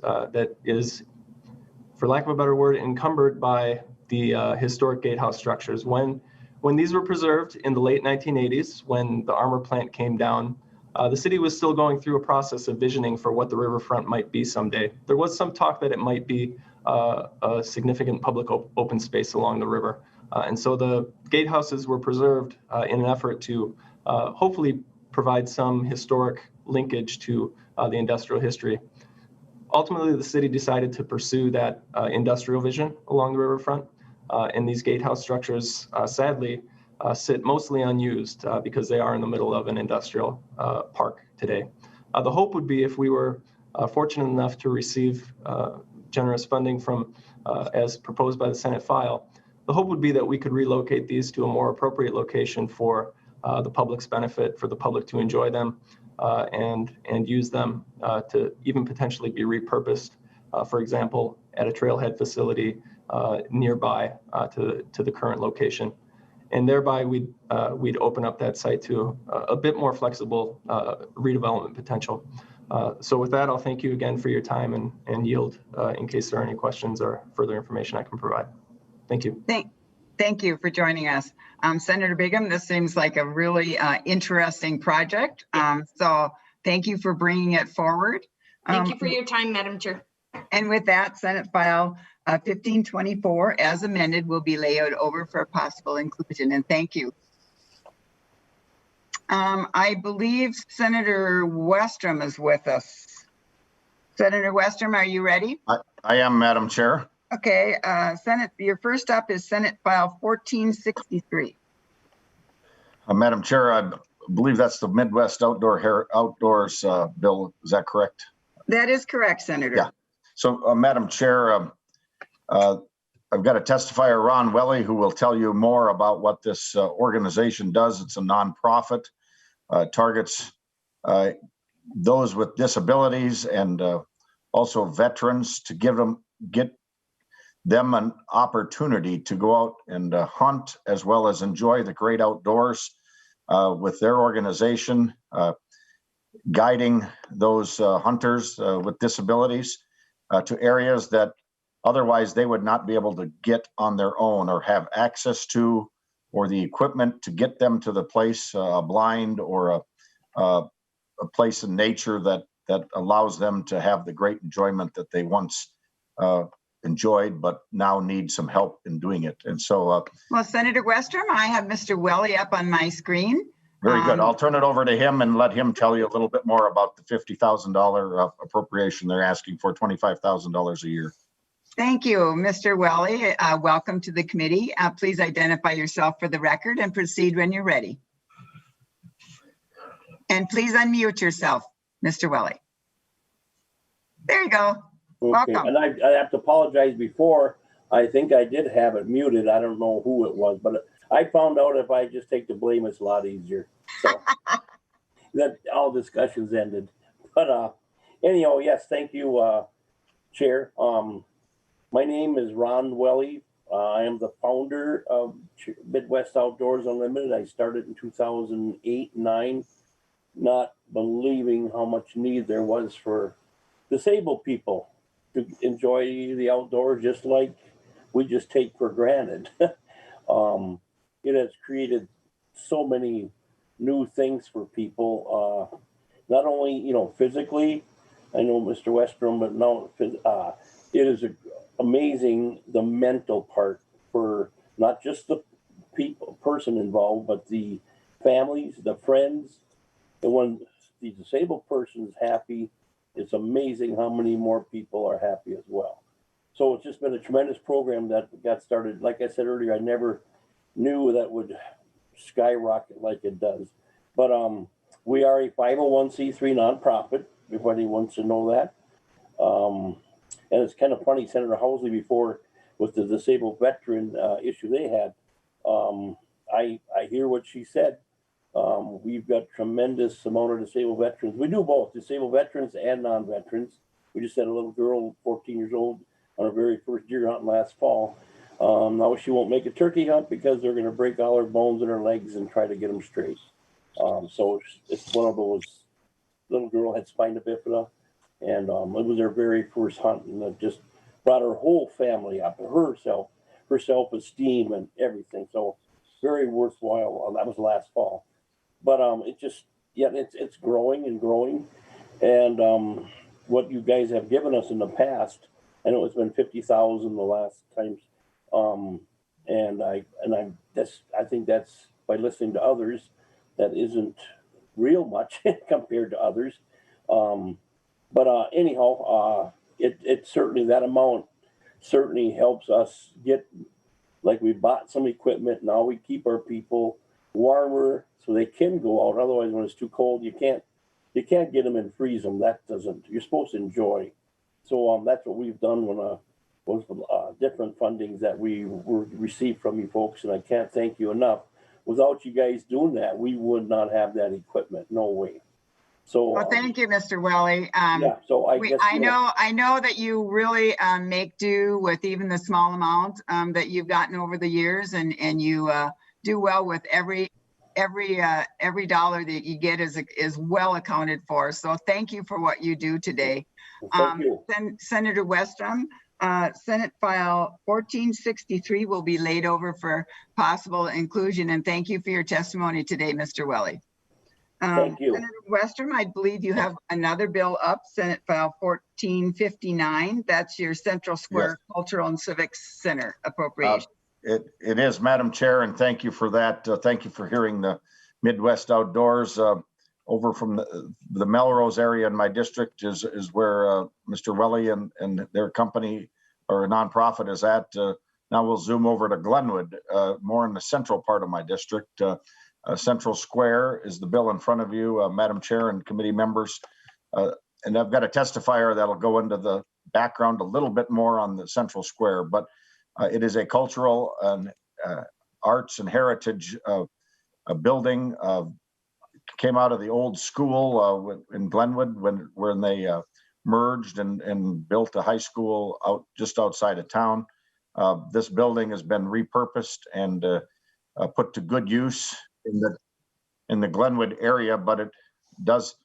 for lack of a better word, encumbered by the historic gatehouse structures. When these were preserved in the late 1980s, when the Armour plant came down, the city was still going through a process of visioning for what the riverfront might be someday. There was some talk that it might be a significant public open space along the river. And so the gatehouses were preserved in an effort to hopefully provide some historic linkage to the industrial history. Ultimately, the city decided to pursue that industrial vision along the riverfront, and these gatehouse structures, sadly, sit mostly unused because they are in the middle of an industrial park today. The hope would be, if we were fortunate enough to receive generous funding from, as proposed by the Senate file, the hope would be that we could relocate these to a more appropriate location for the public's benefit, for the public to enjoy them and use them to even potentially be repurposed, for example, at a trailhead facility nearby to the current location. And thereby we'd open up that site to a bit more flexible redevelopment potential. So with that, I'll thank you again for your time and yield in case there are any questions or further information I can provide. Thank you. Thank you for joining us. Senator Bingham, this seems like a really interesting project. So thank you for bringing it forward. Thank you for your time, Madam Chair. And with that, Senate File 1524 as amended will be laid over for possible inclusion, and thank you. I believe Senator Westrom is with us. Senator Westrom, are you ready? I am, Madam Chair. Okay, Senate, your first up is Senate File 1463. Madam Chair, I believe that's the Midwest Outdoors bill. Is that correct? That is correct, Senator. Yeah. So, Madam Chair, I've got a testifier, Ron Welly, who will tell you more about what this organization does. It's a nonprofit, targets those with disabilities and also veterans to get them an opportunity to go out and hunt as well as enjoy the great outdoors with their organization, guiding those hunters with disabilities to areas that otherwise they would not be able to get on their own or have access to, or the equipment to get them to the place, blind or a place in nature that allows them to have the great enjoyment that they once enjoyed, but now need some help in doing it. And so, well, Senator Westrom, I have Mr. Welly up on my screen. Very good. I'll turn it over to him and let him tell you a little bit more about the $50,000 appropriation they're asking for, $25,000 a year. Thank you, Mr. Welly. Welcome to the committee. Please identify yourself for the record and proceed when you're ready. And please unmute yourself, Mr. Welly. There you go. Okay. Welcome. And I have to apologize before. I think I did have it muted. I don't know who it was, but I found out if I just take the blame, it's a lot easier. So that all discussions ended. But anyhow, yes, thank you, Chair. My name is Ron Welly. I am the founder of Midwest Outdoors Unlimited. I started in 2008-9, not believing how much need there was for disabled people to enjoy the outdoors just like we just take for granted. It has created so many new things for people, not only, physically, I know Mr. Westrom, but no, it is amazing the mental part for not just the person involved, but the families, the friends. And when the disabled person is happy, it's amazing how many more people are happy as well. So it's just been a tremendous program that got started. Like I said earlier, I never knew that would skyrocket like it does. But we are a 501c3 nonprofit, if anybody wants to know that. And it's kind of funny, Senator Housley, before with the disabled veteran issue they had, I hear what she said. We've got tremendous amount of disabled veterans. We do both, disabled veterans and non-veterans. We just had a little girl, 14 years old, on her very first deer hunt last fall. Now she won't make a turkey hunt because they're going to break all her bones in her legs and try to get them straight. So it's one of those, little girl had spina bifida, and it was her very first hunt, and it just brought her whole family up, her self-esteem and everything. So very worthwhile. That was last fall. But it just, yeah, it's growing and growing. And what you guys have given us in the past, I know it's been 50,000 the last times. And I think that's, by listening to others, that isn't real much compared to others. But anyhow, it certainly, that amount certainly helps us get, like, we bought some equipment. Now we keep our people warmer so they can go out. Otherwise, when it's too cold, you can't get them and freeze them. That doesn't, you're supposed to enjoy. So that's what we've done when with different fundings that we received from you folks, and I can't thank you enough. Without you guys doing that, we would not have that equipment. No way. So well, thank you, Mr. Welly. Yeah, so I know that you really make do with even the small amount that you've gotten over the years, and you do well with every every dollar that you get is well accounted for. So thank you for what you do today. Thank you. Then Senator Westrom, Senate File 1463 will be laid over for possible inclusion. And thank you for your testimony today, Mr. Welly. Thank you. Senator Westrom, I believe you have another bill up, Senate File 1459. That's your Central Square Cultural and Civic Center appropriation. It is, Madam Chair, and thank you for that. Thank you for hearing the Midwest Outdoors. Over from the Melrose area in my district is where Mr. Welly and their company or a nonprofit is at. Now we'll zoom over to Glenwood, more in the central part of my district. Central Square is the bill in front of you, Madam Chair and committee members. And I've got a testifier that'll go into the background a little bit more on the Central Square, but it is a cultural and arts and heritage building. Came out of the old school in Glenwood when they merged and built a high school out just outside of town. This building has been repurposed and put to good use in the Glenwood area, but it does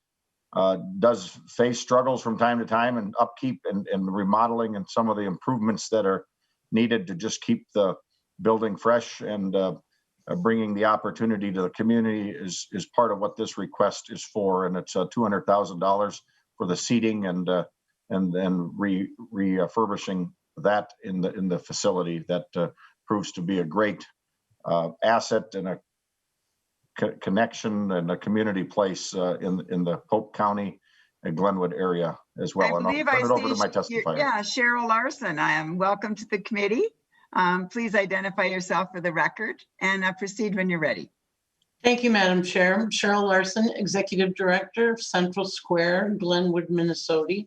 face struggles from time to time and upkeep and remodeling and some of the improvements that are needed to just keep the building fresh and bringing the opportunity to the community is part of what this request is for. And it's $200,000 for the seating and refurbishing that in the facility that proves to be a great asset and a connection and a community place in the Polk County and Glenwood area as well. And I'll turn it over to my testifier. Yeah, Cheryl Larson. Welcome to the committee. Please identify yourself for the record and proceed when you're ready. Thank you, Madam Chair. Cheryl Larson, Executive Director of Central Square, Glenwood, Minnesota.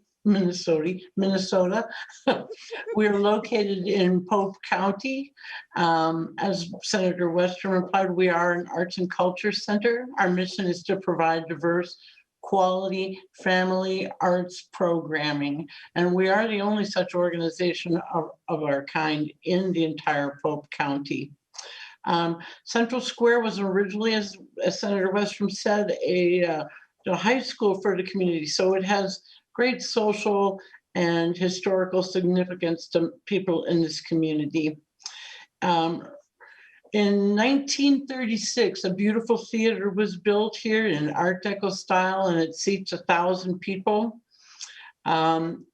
We're located in Polk County. As Senator Westrom replied, we are an arts and culture center. Our mission is to provide diverse, quality family arts programming. And we are the only such organization of our kind in the entire Polk County. Central Square was originally, as Senator Westrom said, a high school for the community. So it has great social and historical significance to people in this community. In 1936, a beautiful theater was built here in Art Deco style, and it seats 1,000 people. And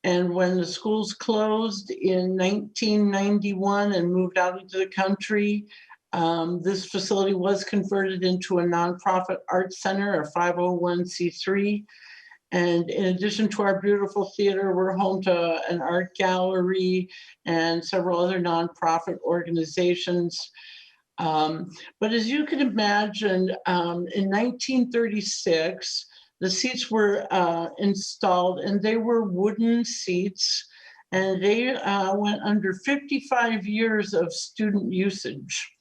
when the schools closed in 1991 and moved out into the country, this facility was converted into a nonprofit arts center, a 501c3. And in addition to our beautiful theater, we're home to an art gallery and several other nonprofit organizations. But as you can imagine, in 1936, the seats were installed, and they were wooden seats, and they went under 55 years of student usage.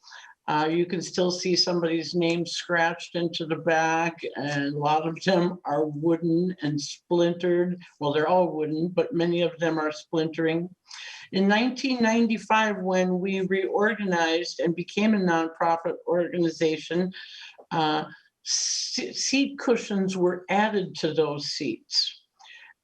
You can still see somebody's name scratched into the back, and a lot of them are wooden and splintered. Well, they're all wooden, but many of them are splintering. In 1995, when we reorganized and became a nonprofit organization, seat cushions were added to those seats.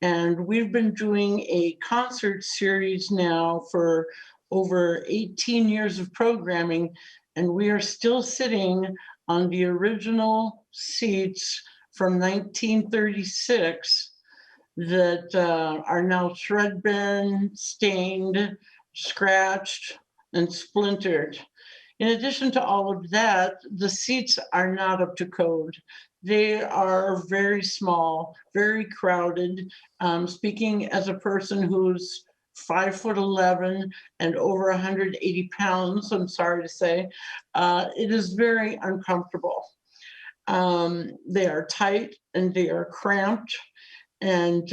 And we've been doing a concert series now for over 18 years of programming, and we are still sitting on the original seats from 1936 that are now threadbare, stained, scratched, and splintered. In addition to all of that, the seats are not up to code. They are very small, very crowded. Speaking as a person who's 5'11" and over 180 pounds, I'm sorry to say, it is very uncomfortable. They are tight and they are cramped, and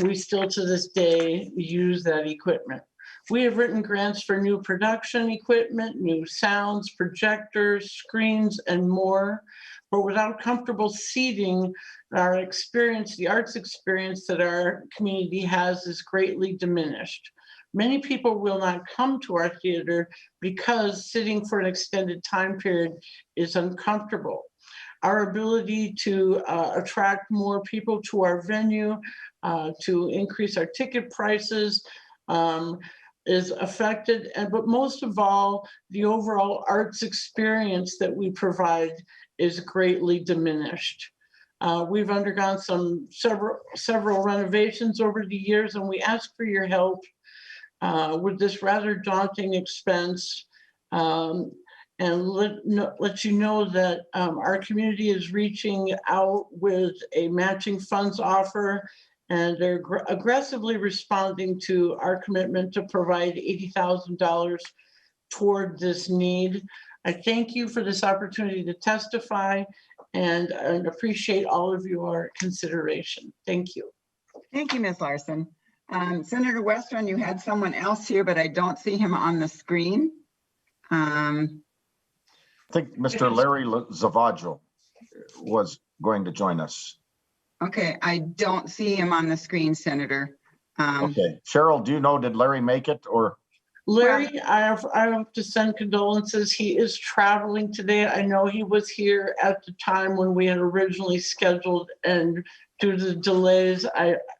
we still to this day use that equipment. We have written grants for new production equipment, new sounds, projectors, screens, and more. But without comfortable seating, our experience, the arts experience that our community has, is greatly diminished. Many people will not come to our theater because sitting for an extended time period is uncomfortable. Our ability to attract more people to our venue, to increase our ticket prices, is affected, but most of all, the overall arts experience that we provide is greatly diminished. We've undergone several renovations over the years, and we ask for your help with this rather daunting expense, and let you know that our community is reaching out with a matching funds offer, and they're aggressively responding to our commitment to provide $80,000 toward this need. I thank you for this opportunity to testify and appreciate all of your consideration. Thank you. Thank you, Ms. Larson. Senator Westron, you had someone else here, but I don't see him on the screen. I think Mr. Larry Zavaggio was going to join us. Okay, I don't see him on the screen, Senator. Okay, Cheryl, do you know, did Larry make it or? Larry, I have to send condolences. He is traveling today. I know he was here at the time when we had originally scheduled, and due to the delays,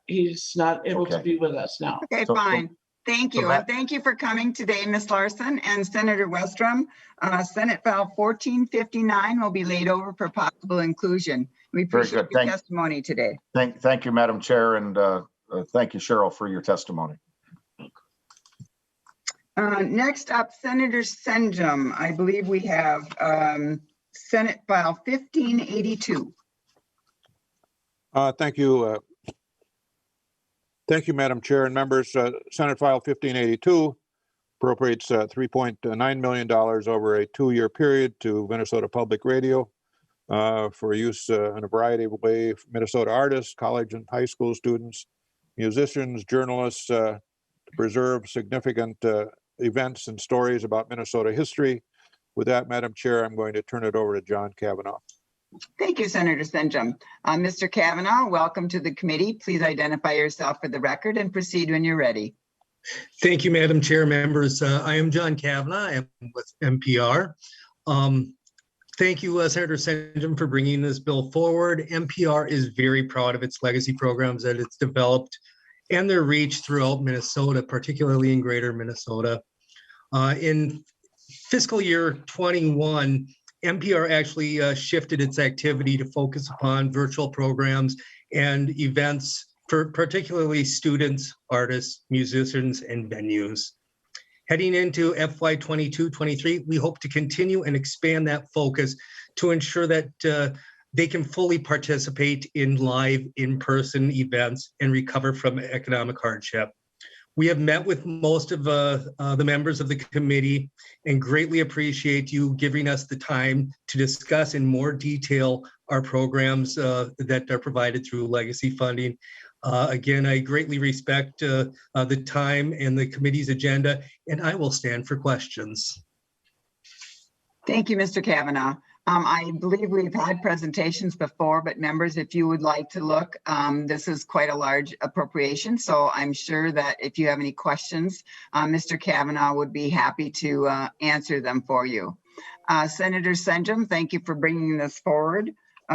he's not able to be with us now. Okay, fine. Thank you. And thank you for coming today, Ms. Larson and Senator Westrom. Senate File 1459 will be laid over for possible inclusion. We appreciate your testimony today. Thank you, Madam Chair, and thank you, Cheryl, for your testimony. Next up, Senator Senjum. I believe we have Senate File 1582. Thank you. Thank you, Madam Chair and members. Senate File 1582 appropriates $3.9 million over a 2-year period to Minnesota Public Radio for use in a variety of ways. Minnesota artists, college and high school students, musicians, journalists, to preserve significant events and stories about Minnesota history. With that, Madam Chair, I'm going to turn it over to John Kavanaugh. Thank you, Senator Senjum. Mr. Kavanaugh, welcome to the committee. Please identify yourself for the record and proceed when you're ready. Thank you, Madam Chair, members. I am John Kavanaugh. I am with NPR. Thank you, Senator Senjum, for bringing this bill forward. NPR is very proud of its legacy programs that it's developed and their reach throughout Minnesota, particularly in greater Minnesota. In fiscal year 21, NPR actually shifted its activity to focus upon virtual programs and events for particularly students, artists, musicians, and venues. Heading into FY 22-23, we hope to continue and expand that focus to ensure that they can fully participate in live in-person events and recover from economic hardship. We have met with most of the members of the committee and greatly appreciate you giving us the time to discuss in more detail our programs that are provided through legacy funding. Again, I greatly respect the time and the committee's agenda, and I will stand for questions. Thank you, Mr. Kavanaugh. I believe we've had presentations before, but members, if you would like to look, this is quite a large appropriation. So I'm sure that if you have any questions, Mr. Kavanaugh would be happy to answer them for you. Senator Senjum, thank you for bringing this forward.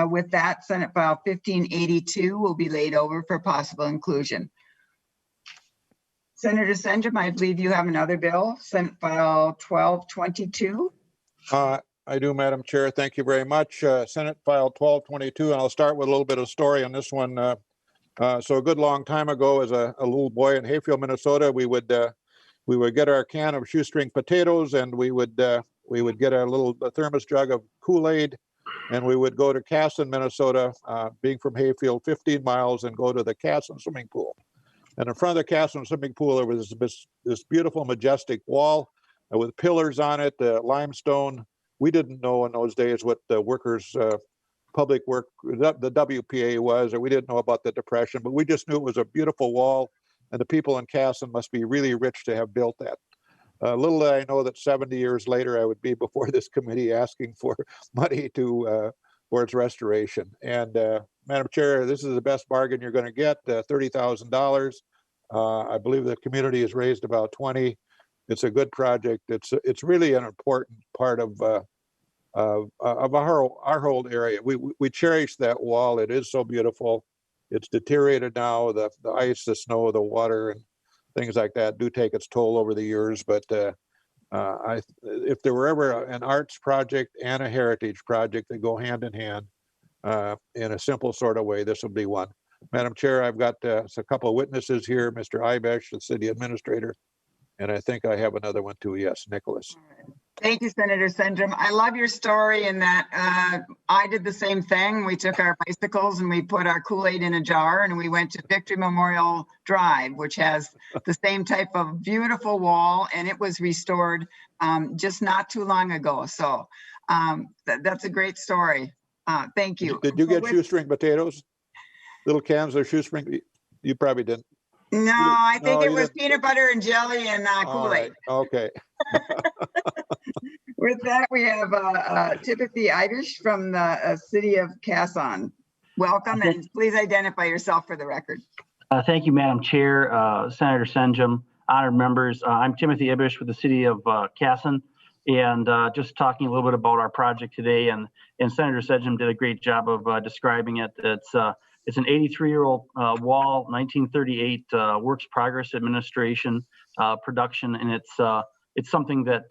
With that, Senate File 1582 will be laid over for possible inclusion. Senator Senjum, I believe you have another bill, Senate File 1222. I do, Madam Chair. Thank you very much. Senate File 1222, and I'll start with a little bit of story on this one. So a good long time ago, as a little boy in Hayfield, Minnesota, we would get our can of shoestring potatoes, and we would get a little thermos jug of Kool-Aid, and we would go to Casson, Minnesota, being from Hayfield, 15 miles, and go to the Casson swimming pool. And in front of the Casson swimming pool, there was this beautiful, majestic wall with pillars on it, limestone. We didn't know in those days what the workers' public work, the WPA was, or we didn't know about the Depression, but we just knew it was a beautiful wall, and the people in Casson must be really rich to have built that. Little did I know that 70 years later, I would be before this committee asking for money for its restoration. And Madam Chair, this is the best bargain you're going to get, $30,000. I believe the community has raised about 20. It's a good project. It's really an important part of our whole area. We cherish that wall. It is so beautiful. It's deteriorated now. The ice, the snow, the water, and things like that do take its toll over the years. But if there were ever an arts project and a heritage project that go hand in hand in a simple sort of way, this will be one. Madam Chair, I've got a couple of witnesses here, Mr. Ibesh, the city administrator, and I think I have another one too. Yes, Nicholas. Thank you, Senator Sendrum. I love your story in that I did the same thing. We took our bicycles and we put our Kool-Aid in a jar and we went to Victory Memorial Drive, which has the same type of beautiful wall, and it was restored just not too long ago. So that's a great story. Thank you. Did you get shoestring potatoes? Little cans of shoestring? You probably didn't. No, I think it was peanut butter and jelly and Kool-Aid. Right. Okay. With that, we have Timothy Idish from the city of Casson. Welcome, and please identify yourself for the record. Thank you, Madam Chair, Senator Senjum, honored members. I'm Timothy Ibish with the city of Casson, and just talking a little bit about our project today. And Senator Senjum did a great job of describing it. It's an 83-year-old wall, 1938 Works Progress Administration production, and it's something that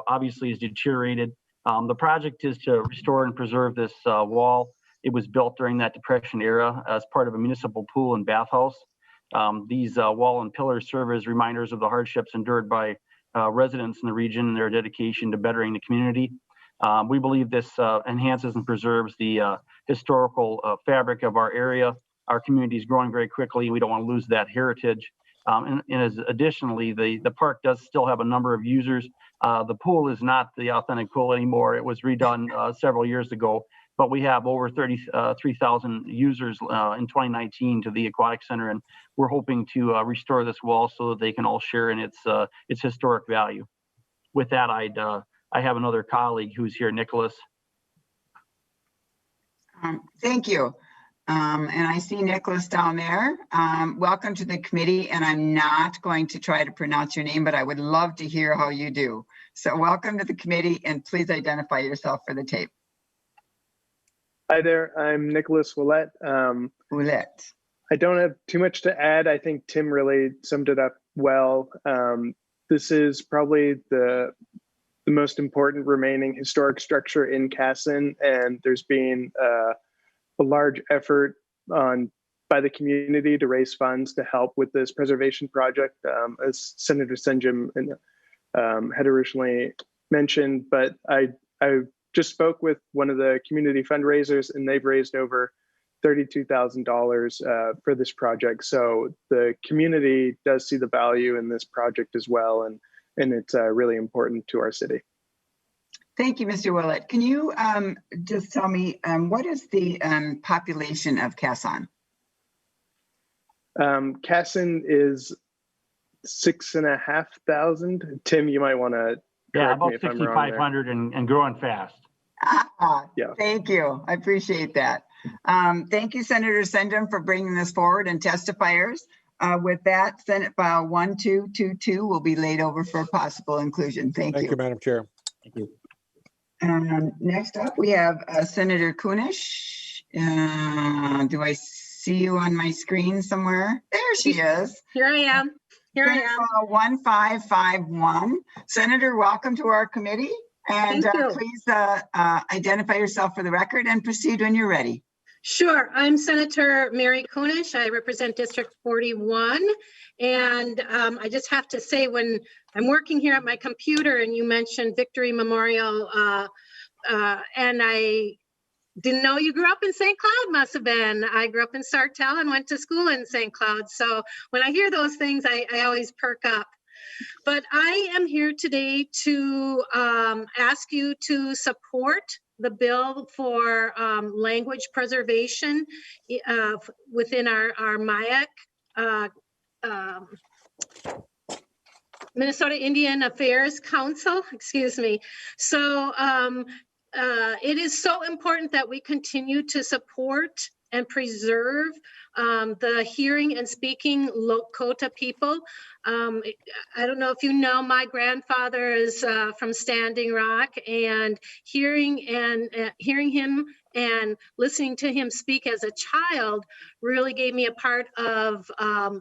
obviously is deteriorated. The project is to restore and preserve this wall. It was built during that Depression era as part of a municipal pool and bathhouse. These wall and pillars serve as reminders of the hardships endured by residents in the region and their dedication to bettering the community. We believe this enhances and preserves the historical fabric of our area. Our community is growing very quickly. We don't want to lose that heritage. And as additionally, the park does still have a number of users. The pool is not the authentic pool anymore. It was redone several years ago, but we have over 33,000 users in 2019 to the Aquatic Center, and we're hoping to restore this wall so that they can all share in its historic value. With that, I have another colleague who's here, Nicholas. Thank you. And I see Nicholas down there. Welcome to the committee, and I'm not going to try to pronounce your name, but I would love to hear how you do. So welcome to the committee, and please identify yourself for the tape. Hi there, I'm Nicholas Willett. Willett. I don't have too much to add. I think Tim really summed it up well. This is probably the most important remaining historic structure in Casson, and there's been a large effort by the community to raise funds to help with this preservation project, as Senator Senjum had originally mentioned. But I just spoke with one of the community fundraisers, and they've raised over $32,000 for this project. So the community does see the value in this project as well, and it's really important to our city. Thank you, Mr. Willett. Can you just tell me what is the population of Casson? Casson is 6,500. Tim, you might want to correct about me if I'm wrong there. 6,500 and growing fast. Yeah. Thank you. I appreciate that. Thank you, Senator Sendrum, for bringing this forward, and testifiers. With that, Senate File 1222 will be laid over for possible inclusion. Thank you. Thank you, Madam Chair. Thank you. Next up, we have Senator Kunish. Do I see you on my screen somewhere? There she is. Here I am. Here I am. 1551. Senator, welcome to our committee. And please identify yourself for the record and proceed when you're ready. Sure. I'm Senator Mary Kunish. I represent District 41. And I just have to say, when I'm working here at my computer and you mentioned Victory Memorial, and I didn't know you grew up in St. Cloud, must have been. I grew up in Sartell and went to school in St. Cloud. So when I hear those things, I always perk up. But I am here today to ask you to support the bill for language preservation within our MIAC, Minnesota Indian Affairs Council, excuse me. So it is so important that we continue to support and preserve the hearing and speaking Lakota people. I don't know if you know, my grandfather is from Standing Rock, and hearing him and listening to him speak as a child really gave me a part of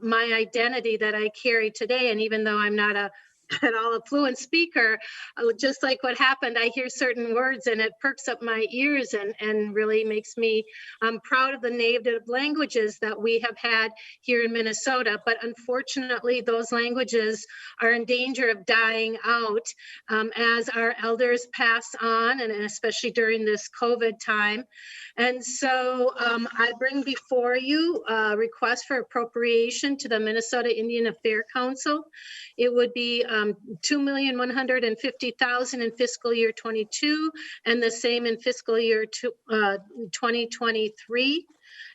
my identity that I carry today. And even though I'm not at all a fluent speaker, just like what happened, I hear certain words and it perks up my ears and really makes me proud of the native languages that we have had here in Minnesota. But unfortunately, those languages are in danger of dying out as our elders pass on, and especially during this COVID time. And so I bring before you a request for appropriation to the Minnesota Indian Affairs Council. It would be $2,150,000 in fiscal year 22 and the same in fiscal year 2023.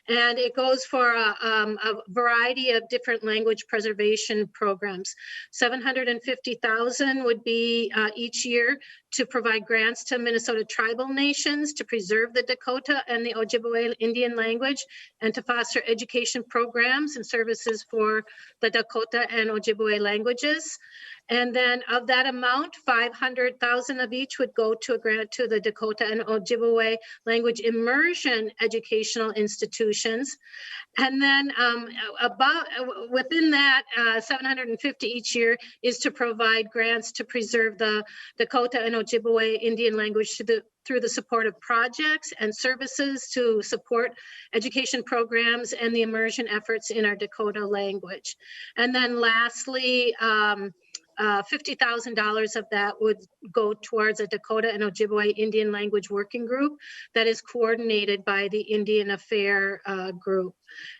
And it goes for a variety of different language preservation programs. $750,000 would be each year to provide grants to Minnesota tribal nations to preserve the Dakota and the Ojibwe Indian language and to foster education programs and services for the Dakota and Ojibwe languages. And then of that amount, $500,000 of each would go to a grant to the Dakota and Ojibwe language immersion educational institutions. And then within that, $750 each year is to provide grants to preserve the Dakota and Ojibwe Indian language through the support of projects and services to support education programs and the immersion efforts in our Dakota language. And then lastly, $50,000 of that would go towards a Dakota and Ojibwe Indian language working group that is coordinated by the Indian Affairs group.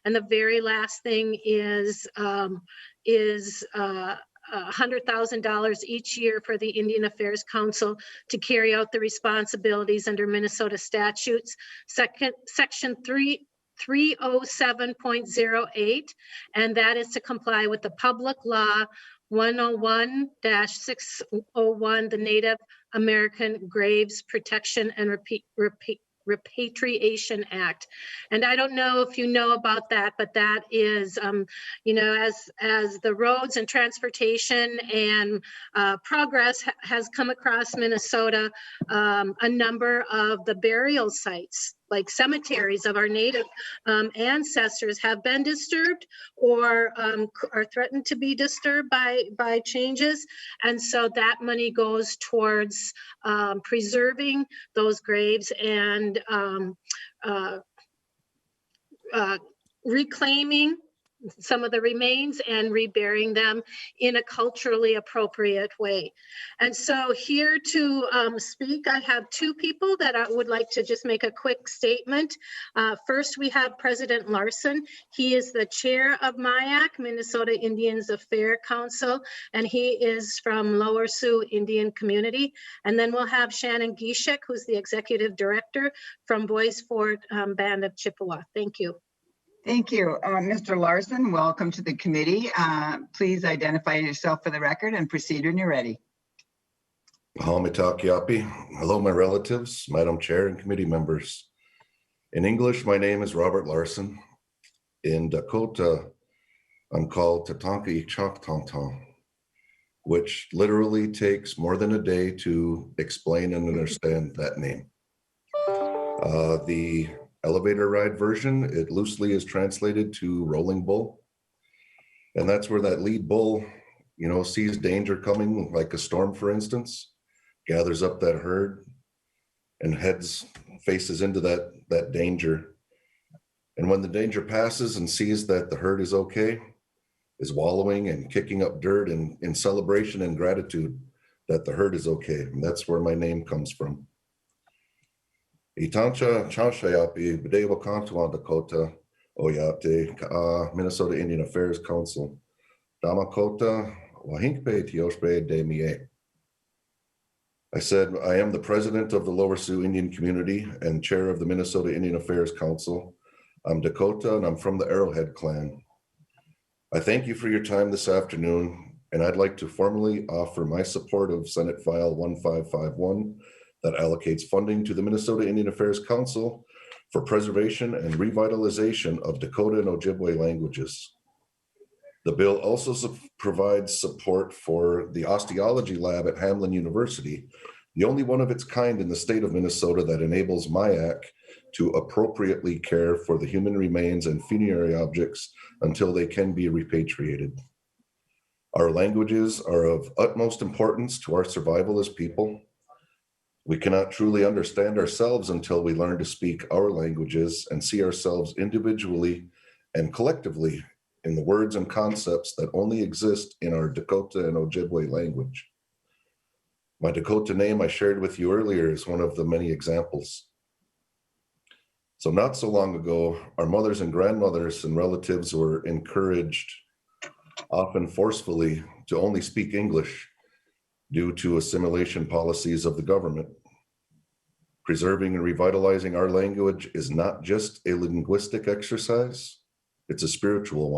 And the very last thing is $100,000 each year for the Indian Affairs Council to carry out the responsibilities under Minnesota statutes, section 307.08, and that is to comply with the public law 101-601, the Native American Graves Protection and Repatriation Act. And I don't know if you know about that, but that is, you know, as the roads and transportation and progress has come across Minnesota, a number of the burial sites, like cemeteries of our native ancestors, have been disturbed or are threatened to be disturbed by changes. And so that money goes towards preserving those graves and reclaiming some of the remains and reburying them in a culturally appropriate way. And so here to speak, I have two people that I would like to just make a quick statement. First, we have President Larson. He is the chair of MIAC, Minnesota Indians Affairs Council, and he is from Lower Sioux Indian Community. And then we'll have Shannon Gishek, who's the executive director from Bois Forte Band of Chippewa. Thank you. Thank you. Mr. Larson, welcome to the committee. Please identify yourself for the record and proceed when you're ready. Hello, my relatives, Madam Chair, and committee members. In English, my name is Robert Larson. In Dakota, I'm called Tatanka Ichaktantan, which literally takes more than a day to explain and understand that name. The elevator ride version, it loosely is translated to rolling bull. And that's where that lead bull, you know, sees danger coming, like a storm, for instance, gathers up that herd and faces into that danger. And when the danger passes and sees that the herd is okay, is wallowing and kicking up dirt in celebration and gratitude that the herd is okay. And that's where my name comes from. Itancha Chanshayapi B'Dewa Kantuan Dakota Oyate Minnesota Indian Affairs Council Damakota Wahinkpe Tioshpe De Mie. I said I am the president of the Lower Sioux Indian Community and chair of the Minnesota Indian Affairs Council. I'm Dakota and I'm from the Arrowhead clan. I thank you for your time this afternoon, and I'd like to formally offer my support of Senate File 1551 that allocates funding to the Minnesota Indian Affairs Council for preservation and revitalization of Dakota and Ojibwe languages. The bill also provides support for the osteology lab at Hamline University, the only one of its kind in the state of Minnesota that enables MIAC to appropriately care for the human remains and funerary objects until they can be repatriated. Our languages are of utmost importance to our survival as people. We cannot truly understand ourselves until we learn to speak our languages and see ourselves individually and collectively in the words and concepts that only exist in our Dakota and Ojibwe language. My Dakota name I shared with you earlier is one of the many examples. So not so long ago, our mothers and grandmothers and relatives were encouraged, often forcefully, to only speak English due to assimilation policies of the government. Preserving and revitalizing our language is not just a linguistic exercise, it's a spiritual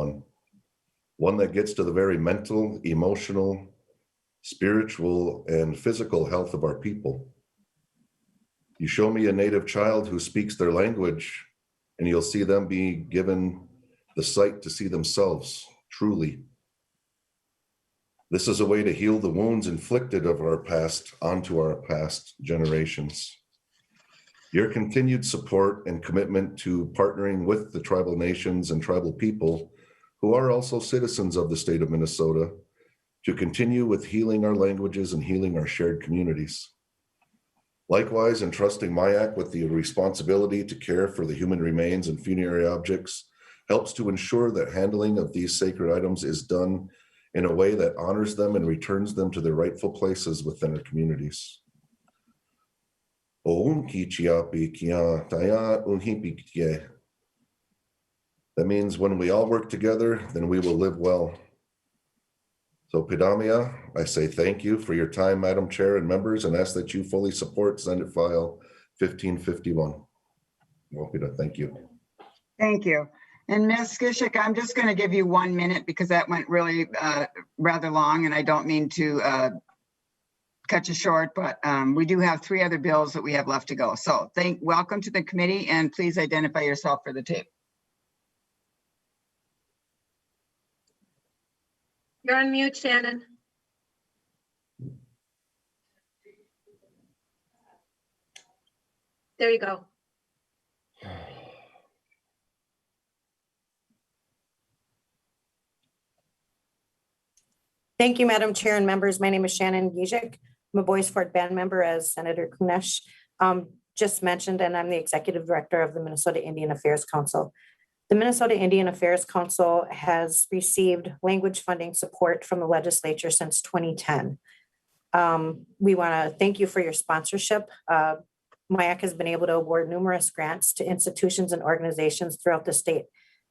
one that gets to the very mental, emotional, spiritual, and physical health of our people. You show me a Native child who speaks their language, and you'll see them be given the sight to see themselves truly. This is a way to heal the wounds inflicted of our past onto our past generations. Your continued support and commitment to partnering with the tribal nations and tribal people who are also citizens of the state of Minnesota to continue with healing our languages and healing our shared communities. Likewise, entrusting MIAC with the responsibility to care for the human remains and funerary objects helps to ensure that handling of these sacred items is done in a way that honors them and returns them to their rightful places within our communities. That means when we all work together, then we will live well. So Pidamia, I say thank you for your time, Madam Chair and members, and ask that you fully support Senate File 1551. Thank you. Thank you. And Ms. Skishik, I'm just going to give you 1 minute because that went really rather long, and I don't mean to cut you short, but we do have 3 other bills that we have left to go. So welcome to the committee, and please identify yourself for the tape. You're on mute, Shannon. There you go. Thank you, Madam Chair and members. My name is Shannon Gijek. I'm a Bois Forte band member, as Senator Kunesh just mentioned, and I'm the Executive Director of the Minnesota Indian Affairs Council. The Minnesota Indian Affairs Council has received language funding support from the legislature since 2010. We want to thank you for your sponsorship. MIAC has been able to award numerous grants to institutions and organizations throughout the state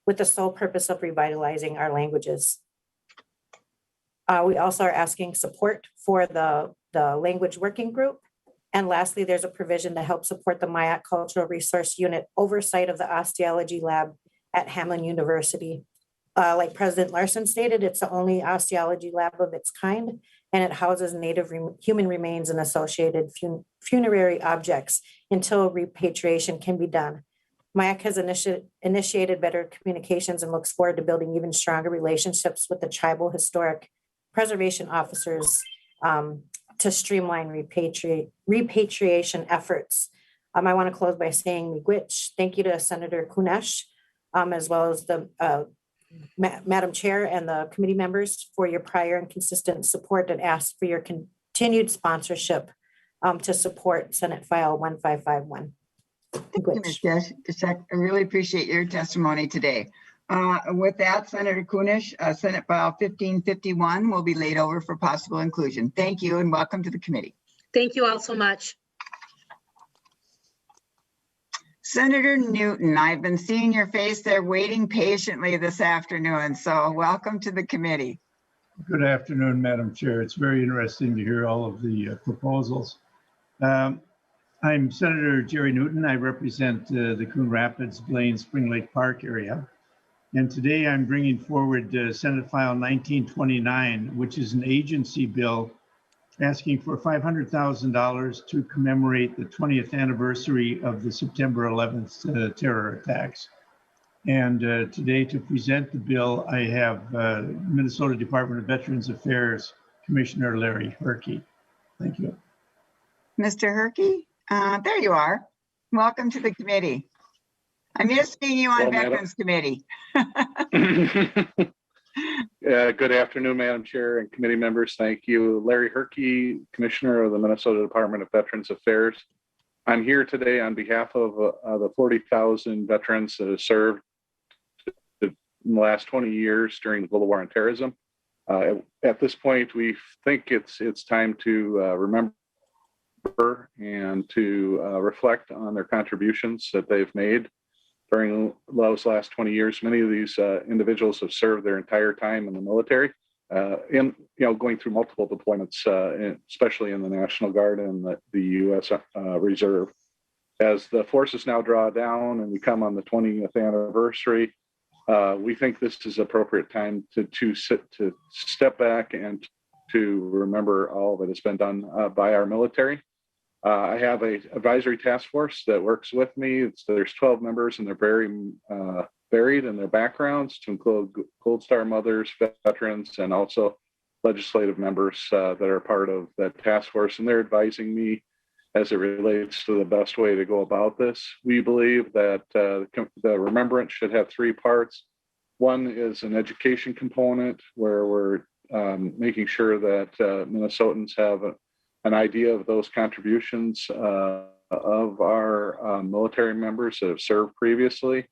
with the sole purpose of revitalizing our languages. We also are asking support for the language working group. And lastly, there's a provision to help support the MIAC Cultural Resource Unit oversight of the osteology lab at Hamline University. Like President Larson stated, it's the only osteology lab of its kind, and it houses Native human remains and associated funerary objects until repatriation can be done. MIAC has initiated better communications and looks forward to building even stronger relationships with the tribal historic preservation officers to streamline repatriation efforts. I want to close by saying miigwech. Thank you to Senator Kunesh, as well as the Madam Chair and the committee members for your prior and consistent support, and ask for your continued sponsorship to support Senate File 1551. Thank you, Ms. Gishek. I really appreciate your testimony today. With that, Senator Kunesh, Senate File 1551 will be laid over for possible inclusion. Thank you and welcome to the committee. Thank you all so much. Senator Newton, I've been seeing your face there waiting patiently this afternoon, so welcome to the committee. Good afternoon, Madam Chair. It's very interesting to hear all of the proposals. I'm Senator Jerry Newton. I represent the Coon Rapids, Blaine, Spring Lake Park area. And today I'm bringing forward Senate File 1929, which is an agency bill asking for $500,000 to commemorate the 20th anniversary of the September 11th terror attacks. And today to present the bill, I have Minnesota Department of Veterans Affairs Commissioner Larry Herke. Thank you. Mr. Herke, there you are. Welcome to the committee. I miss seeing you on Veterans Committee. Good afternoon, Madam Chair and committee members. Thank you. Larry Herke, Commissioner of the Minnesota Department of Veterans Affairs. I'm here today on behalf of the 40,000 veterans that have served in the last 20 years during the Global War on Terrorism. At this point, we think it's time to remember and to reflect on their contributions that they've made during those last 20 years. Many of these individuals have served their entire time in the military, going through multiple deployments, especially in the National Guard and the U.S. Reserve. As the forces now draw down and we come on the 20th anniversary, we think this is appropriate time to step back and to remember all that has been done by our military. I have an advisory task force that works with me. There's 12 members, and they're very varied in their backgrounds, to include Gold Star mothers, veterans, and also legislative members that are part of that task force. And they're advising me as it relates to the best way to go about this. We believe that the remembrance should have three parts. One is an education component, where we're making sure that Minnesotans have an idea of those contributions of our military members that have served previously.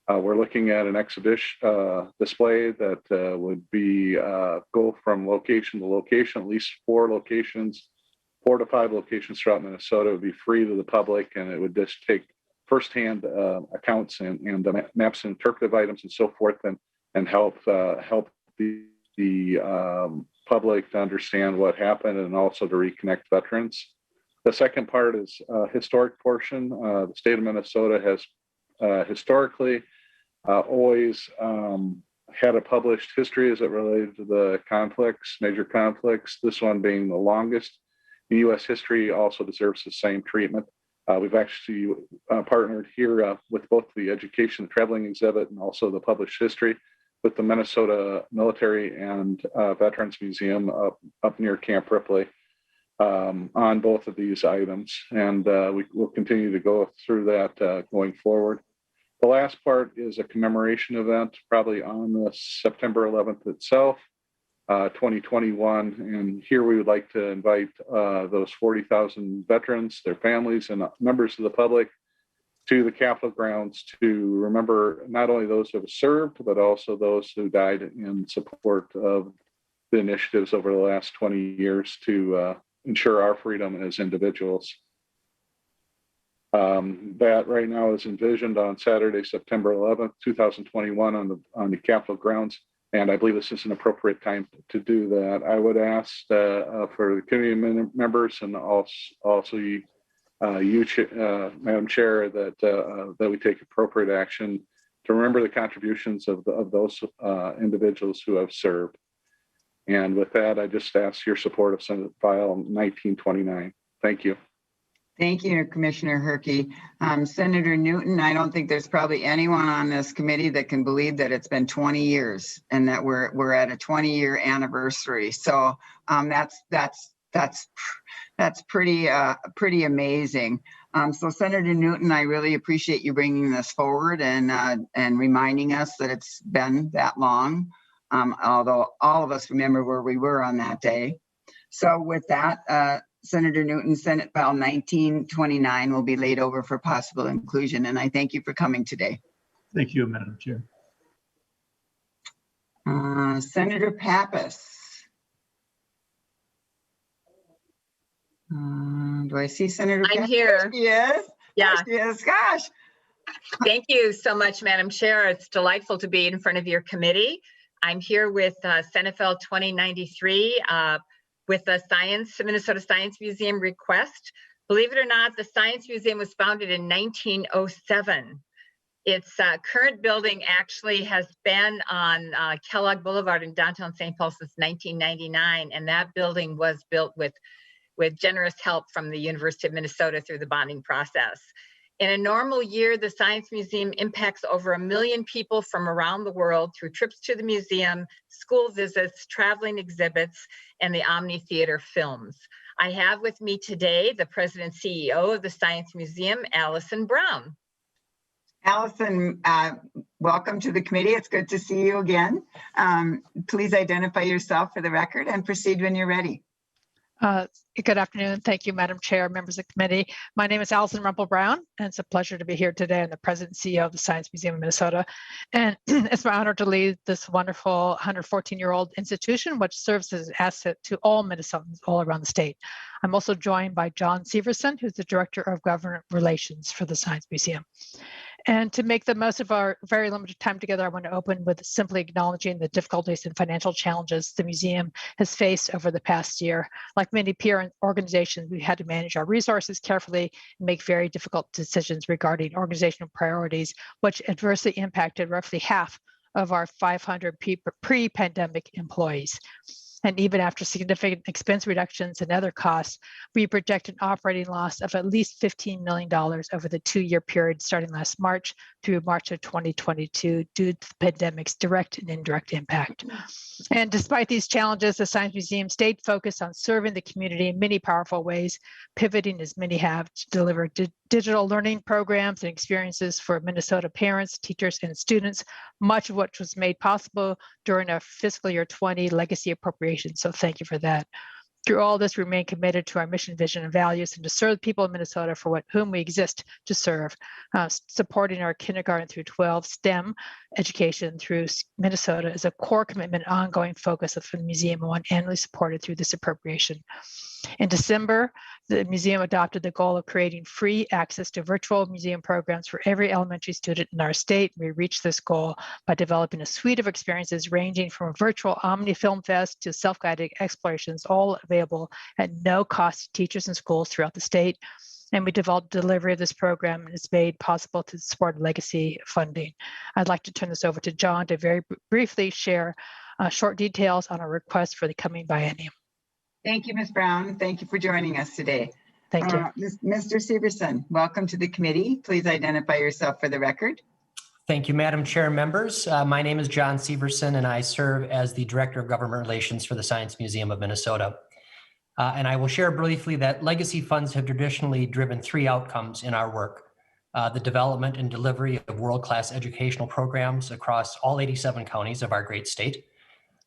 We're looking at an exhibition display that would be go from location to location, at least 4 to 5 locations throughout Minnesota. It would be free to the public, and it would just take firsthand accounts and the maps and interpretive items and so forth, and help the public to understand what happened and also to reconnect veterans. The second part is a historic portion. The state of Minnesota has historically always had a published history as it related to the conflicts, major conflicts, this one being the longest in U.S. history, also deserves the same treatment. We've actually partnered here with both the education, the traveling exhibit, and also the published history with the Minnesota Military and Veterans Museum up near Camp Ripley on both of these items. And we will continue to go through that going forward. The last part is a commemoration event, probably on the September 11th itself, 2021. And here we would like to invite those 40,000 veterans, their families, and members of the public to the Capitol grounds to remember not only those who have served, but also those who died in support of the initiatives over the last 20 years to ensure our freedom as individuals. That right now is envisioned on Saturday, September 11th, 2021 on the Capitol grounds. And I believe this is an appropriate time to do that. I would ask for the committee members and also you, Madam Chair, that we take appropriate action to remember the contributions of those individuals who have served. And with that, I just ask your support of Senate File 1929. Thank you. Thank you, Commissioner Herke. Senator Newton, I don't think there's probably anyone on this committee that can believe that it's been 20 years and that we're at a 20-year anniversary. So that's pretty amazing. So Senator Newton, I really appreciate you bringing this forward and reminding us that it's been that long. Although all of us remember where we were on that day. So with that, Senator Newton, Senate File 1929 will be laid over for possible inclusion, and I thank you for coming today. Thank you, Madam Chair. Senator Pappas. Do I see Senator Pappas? I'm here. Yes. Yeah. Yes. Gosh. Thank you so much, Madam Chair. It's delightful to be in front of your committee. I'm here with Senate File 2093 with the Minnesota Science Museum request. Believe it or not, the Science Museum was founded in 1907. Its current building actually has been on Kellogg Boulevard in downtown St. Paul since 1999, and that building was built with generous help from the University of Minnesota through the bonding process. In a normal year, the Science Museum impacts over 1 million people from around the world through trips to the museum, school visits, traveling exhibits, and the Omni Theater films. I have with me today the President and CEO of the Science Museum, Allison Brown. Allison, welcome to the committee. It's good to see you again. Please identify yourself for the record and proceed when you're ready. Good afternoon. Thank you, Madam Chair, members of the committee. My name is Allison Rumpel Brown, and it's a pleasure to be here today. I'm the President and CEO of the Science Museum of Minnesota. And it's my honor to lead this wonderful 114-year-old institution, which serves as an asset to all Minnesotans all around the state. I'm also joined by John Severson, who's the Director of Government Relations for the Science Museum. And to make the most of our very limited time together, I want to open with simply acknowledging the difficulties and financial challenges the museum has faced over the past year. Like many peer organizations, we had to manage our resources carefully and make very difficult decisions regarding organizational priorities, which adversely impacted roughly half of our 500 pre-pandemic employees. And even after significant expense reductions and other costs, we project an operating loss of at least $15 million over the 2-year period starting last March through March of 2022 due to the pandemic's direct and indirect impact. And despite these challenges, the Science Museum stayed focused on serving the community in many powerful ways, pivoting as many have to deliver digital learning programs and experiences for Minnesota parents, teachers, and students, much of which was made possible during our fiscal year 20 legacy appropriation. So thank you for that. Through all this, we remain committed to our mission, vision, and values, and to serve the people of Minnesota for whom we exist to serve, supporting our kindergarten through 12 STEM education through Minnesota is a core commitment, ongoing focus of the museum, and one annually supported through this appropriation. In December, the museum adopted the goal of creating free access to virtual museum programs for every elementary student in our state. We reached this goal by developing a suite of experiences ranging from a virtual Omni Film Fest to self-guided explorations, all available at no cost to teachers and schools throughout the state. And we developed delivery of this program, and it's made possible to support legacy funding. I'd like to turn this over to John to very briefly share short details on our request for the coming biennium. Thank you, Ms. Brown. Thank you for joining us today. Thank you. Mr. Severson, welcome to the committee. Please identify yourself for the record. Thank you, Madam Chair, members. My name is John Severson, and I serve as the Director of Government Relations for the Science Museum of Minnesota. And I will share briefly that legacy funds have traditionally driven 3 outcomes in our work: the development and delivery of world-class educational programs across all 87 counties of our great state,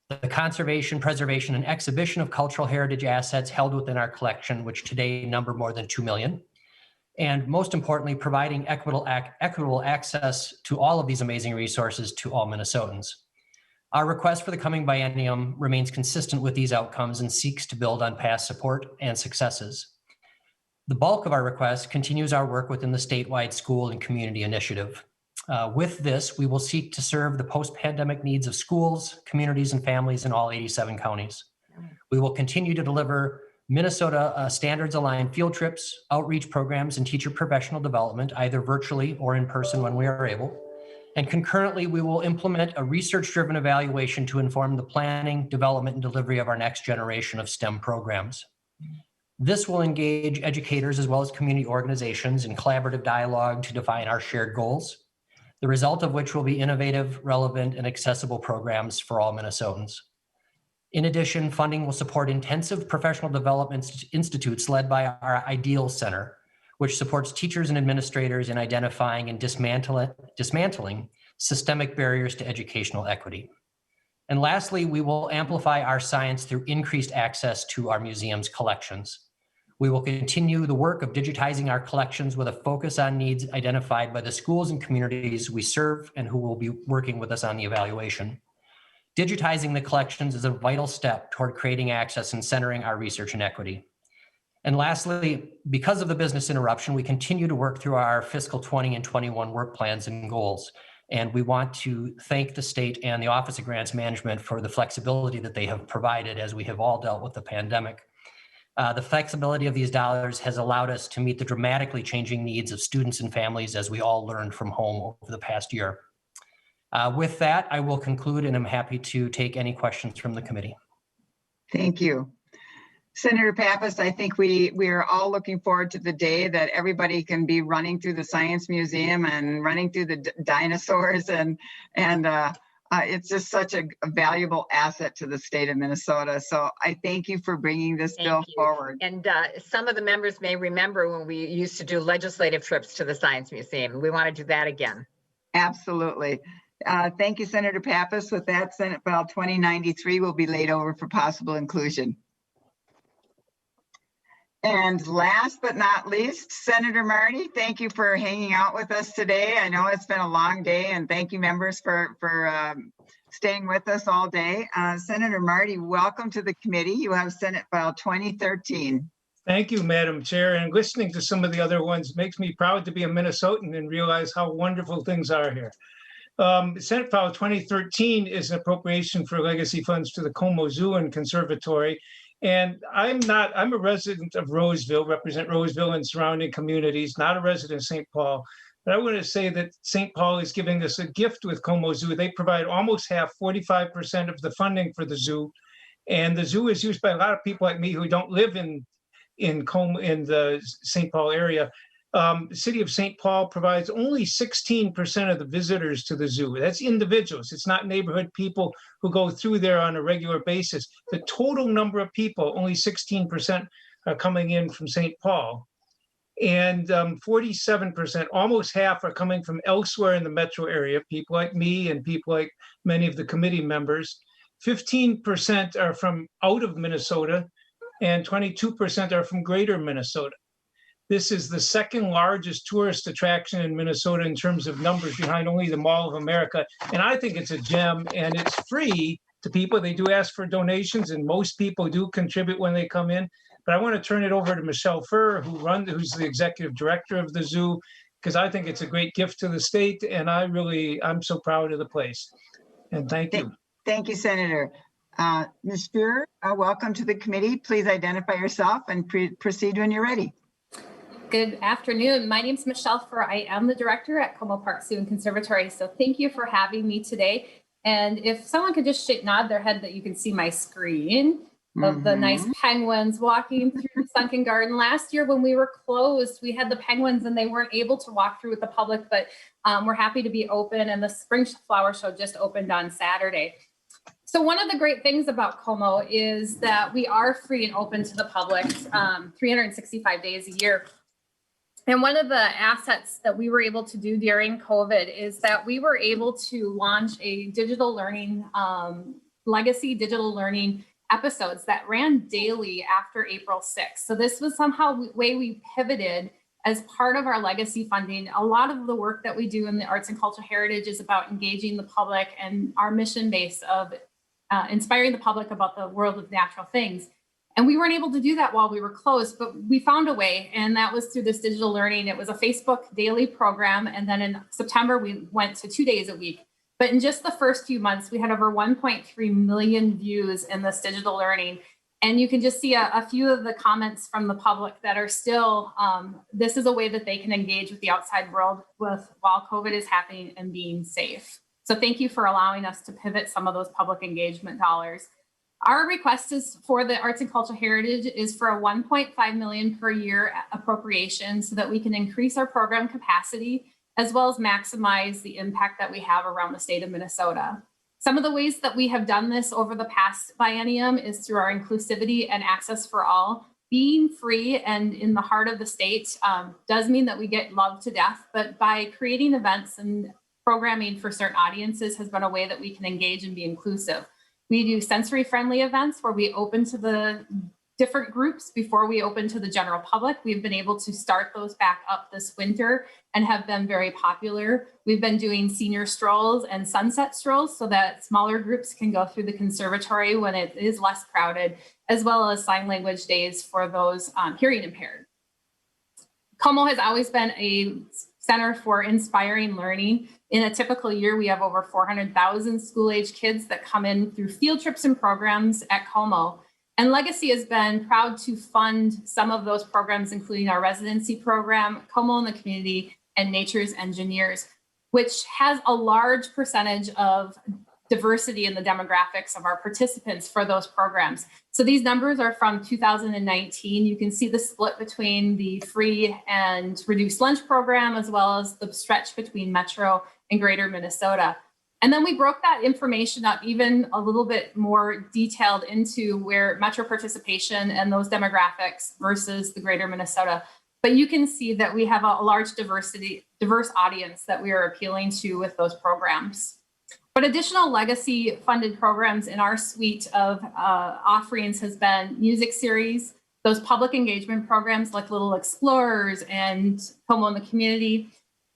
the conservation, preservation, and exhibition of cultural heritage assets held within our collection, which today number more than 2 million. And most importantly, providing equitable access to all of these amazing resources to all Minnesotans. Our request for the coming biennium remains consistent with these outcomes and seeks to build on past support and successes. The bulk of our request continues our work within the statewide school and community initiative. With this, we will seek to serve the post-pandemic needs of schools, communities, and families in all 87 counties. We will continue to deliver Minnesota standards-aligned field trips, outreach programs, and teacher professional development, either virtually or in person when we are able. And concurrently, we will implement a research-driven evaluation to inform the planning, development, and delivery of our next generation of STEM programs. This will engage educators as well as community organizations in collaborative dialogue to define our shared goals, the result of which will be innovative, relevant, and accessible programs for all Minnesotans. In addition, funding will support intensive professional development institutes led by our Ideal Center, which supports teachers and administrators in identifying and dismantling systemic barriers to educational equity. And lastly, we will amplify our science through increased access to our museum's collections. We will continue the work of digitizing our collections with a focus on needs identified by the schools and communities we serve and who will be working with us on the evaluation. Digitizing the collections is a vital step toward creating access and centering our research and equity. And lastly, because of the business interruption, we continue to work through our fiscal 20 and 21 work plans and goals. And we want to thank the state and the Office of Grants Management for the flexibility that they have provided as we have all dealt with the pandemic. The flexibility of these dollars has allowed us to meet the dramatically changing needs of students and families as we all learned from home over the past year. With that, I will conclude, and I'm happy to take any questions from the committee. Thank you. Senator Pappas, I think we are all looking forward to the day that everybody can be running through the Science Museum and running through the dinosaurs, and it's just such a valuable asset to the state of Minnesota. So I thank you for bringing this bill forward. And some of the members may remember when we used to do legislative trips to the Science Museum. We want to do that again. Absolutely. Thank you, Senator Pappas. With that, Senate File 2093 will be laid over for possible inclusion. And last but not least, Senator Marty, thank you for hanging out with us today. I know it's been a long day, and thank you members for staying with us all day. Senator Marty, welcome to the committee. You have Senate File 2013. Thank you, Madam Chair. And listening to some of the other ones makes me proud to be a Minnesotan and realize how wonderful things are here. Senate File 2013 is an appropriation for legacy funds to the Como Zoo and Conservatory. And I'm a resident of Roseville, represent Roseville and surrounding communities, not a resident of St. Paul. But I want to say that St. Paul is giving us a gift with Como Zoo. They provide almost half, 45% of the funding for the zoo. And the zoo is used by a lot of people like me who don't live in the St. Paul area. The city of St. Paul provides only 16% of the visitors to the zoo. That's individuals. It's not neighborhood people who go through there on a regular basis. The total number of people, only 16% are coming in from St. Paul. And 47%, almost half, are coming from elsewhere in the metro area, people like me and people like many of the committee members. 15% are from out of Minnesota, and 22% are from greater Minnesota. This is the second largest tourist attraction in Minnesota in terms of numbers, behind only the Mall of America. And I think it's a gem, and it's free to people. They do ask for donations, and most people do contribute when they come in. But I want to turn it over to Michelle Furr, who's the executive director of the zoo, because I think it's a great gift to the state, and I'm so proud of the place. And thank you. Thank you, Senator. Ms. Furr, welcome to the committee. Please identify yourself and proceed when you're ready. Good afternoon. My name is Michelle Furr. I am the director at Como Park Zoo and Conservatory. So thank you for having me today. And if someone could just nod their head that you can see my screen of the nice penguins walking through the sunken garden. Last year when we were closed, we had the penguins and they weren't able to walk through with the public, but we're happy to be open, and the Spring Flower Show just opened on Saturday. So one of the great things about Como is that we are free and open to the public 365 days a year. And one of the assets that we were able to do during COVID is that we were able to launch a digital learning, legacy digital learning episodes that ran daily after April 6th. So this was somehow the way we pivoted as part of our legacy funding. A lot of the work that we do in the arts and cultural heritage is about engaging the public, and our mission base of inspiring the public about the world of natural things. And we weren't able to do that while we were closed, but we found a way, and that was through this digital learning. It was a Facebook daily program, and then in September, we went to 2 days a week. But in just the first few months, we had over 1.3 million views in this digital learning. And you can just see a few of the comments from the public that are still, this is a way that they can engage with the outside world while COVID is happening and being safe. So thank you for allowing us to pivot some of those public engagement dollars. Our request is for the arts and cultural heritage is for a 1.5 million per year appropriation so that we can increase our program capacity as well as maximize the impact that we have around the state of Minnesota. Some of the ways that we have done this over the past biennium is through our inclusivity and access for all. Being free and in the heart of the state does mean that we get loved to death, but by creating events and programming for certain audiences has been a way that we can engage and be inclusive. We do sensory-friendly events where we open to the different groups before we open to the general public. We've been able to start those back up this winter and have been very popular. We've been doing senior strolls and sunset strolls so that smaller groups can go through the conservatory when it is less crowded, as well as sign language days for those hearing impaired. Como has always been a center for inspiring learning. In a typical year, we have over 400,000 school-age kids that come in through field trips and programs at Como. And Legacy has been proud to fund some of those programs, including our residency program, Como in the Community, and Nature's Engineers, which has a large percentage of diversity in the demographics of our participants for those programs. So these numbers are from 2019. You can see the split between the free and reduced lunch program, as well as the stretch between Metro and Greater Minnesota. And then we broke that information up even a little bit more detailed into where Metro participation and those demographics versus the Greater Minnesota. But you can see that we have a large diverse audience that we are appealing to with those programs. But additional Legacy funded programs in our suite of offerings has been music series, those public engagement programs like Little Explorers and Como in the Community,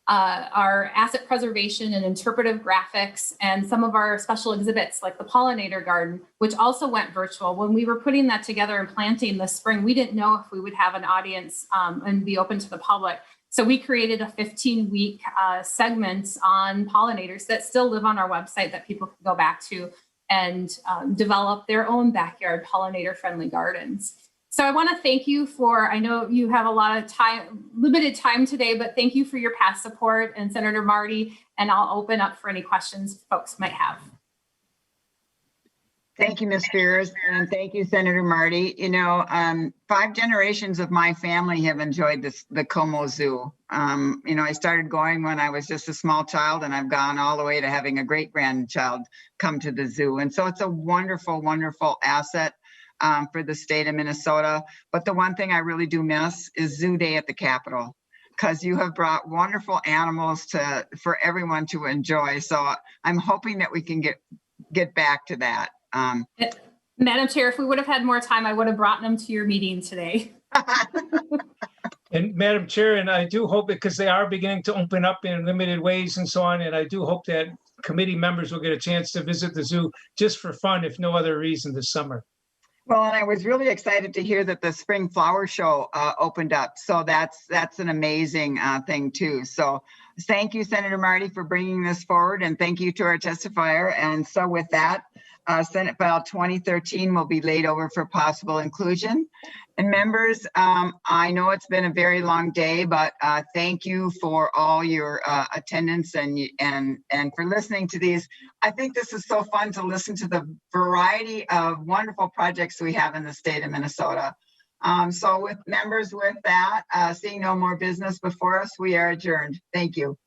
our asset preservation and interpretive graphics, and some of our special exhibits like the Pollinator Garden, which also went virtual. When we were putting that together and planting this spring, we didn't know if we would have an audience and be open to the public. So we created a 15-week segment on pollinators that still live on our website that people can go back to and develop their own backyard pollinator-friendly gardens. So I want to thank you for, I know you have a lot of time, limited time today, but thank you for your past support, and Senator Marty, and I'll open up for any questions folks might have. Thank you, Ms. Spears, and thank you, Senator Marty. You know, 5 generations of my family have enjoyed the Como Zoo. You know, I started going when I was just a small child, and I've gone all the way to having a great-grandchild come to the zoo. And so it's a wonderful, wonderful asset for the state of Minnesota. But the one thing I really do miss is Zoo Day at the Capitol, because you have brought wonderful animals for everyone to enjoy. So I'm hoping that we can get back to that. Madam Chair, if we would have had more time, I would have brought them to your meeting today. And Madam Chair, and I do hope, because they are beginning to open up in limited ways and so on, and I do hope that committee members will get a chance to visit the zoo just for fun, if no other reason, this summer. Well, and I was really excited to hear that the Spring Flower Show opened up. So that's an amazing thing too. So thank you, Senator Marty, for bringing this forward, and thank you to our testifier. And so with that, Senate File 2013 will be laid over for possible inclusion. And members, I know it's been a very long day, but thank you for all your attendance and for listening to these. I think this is so fun to listen to the variety of wonderful projects we have in the state of Minnesota. So with members, with that, seeing no more business before us, we are adjourned. Thank you.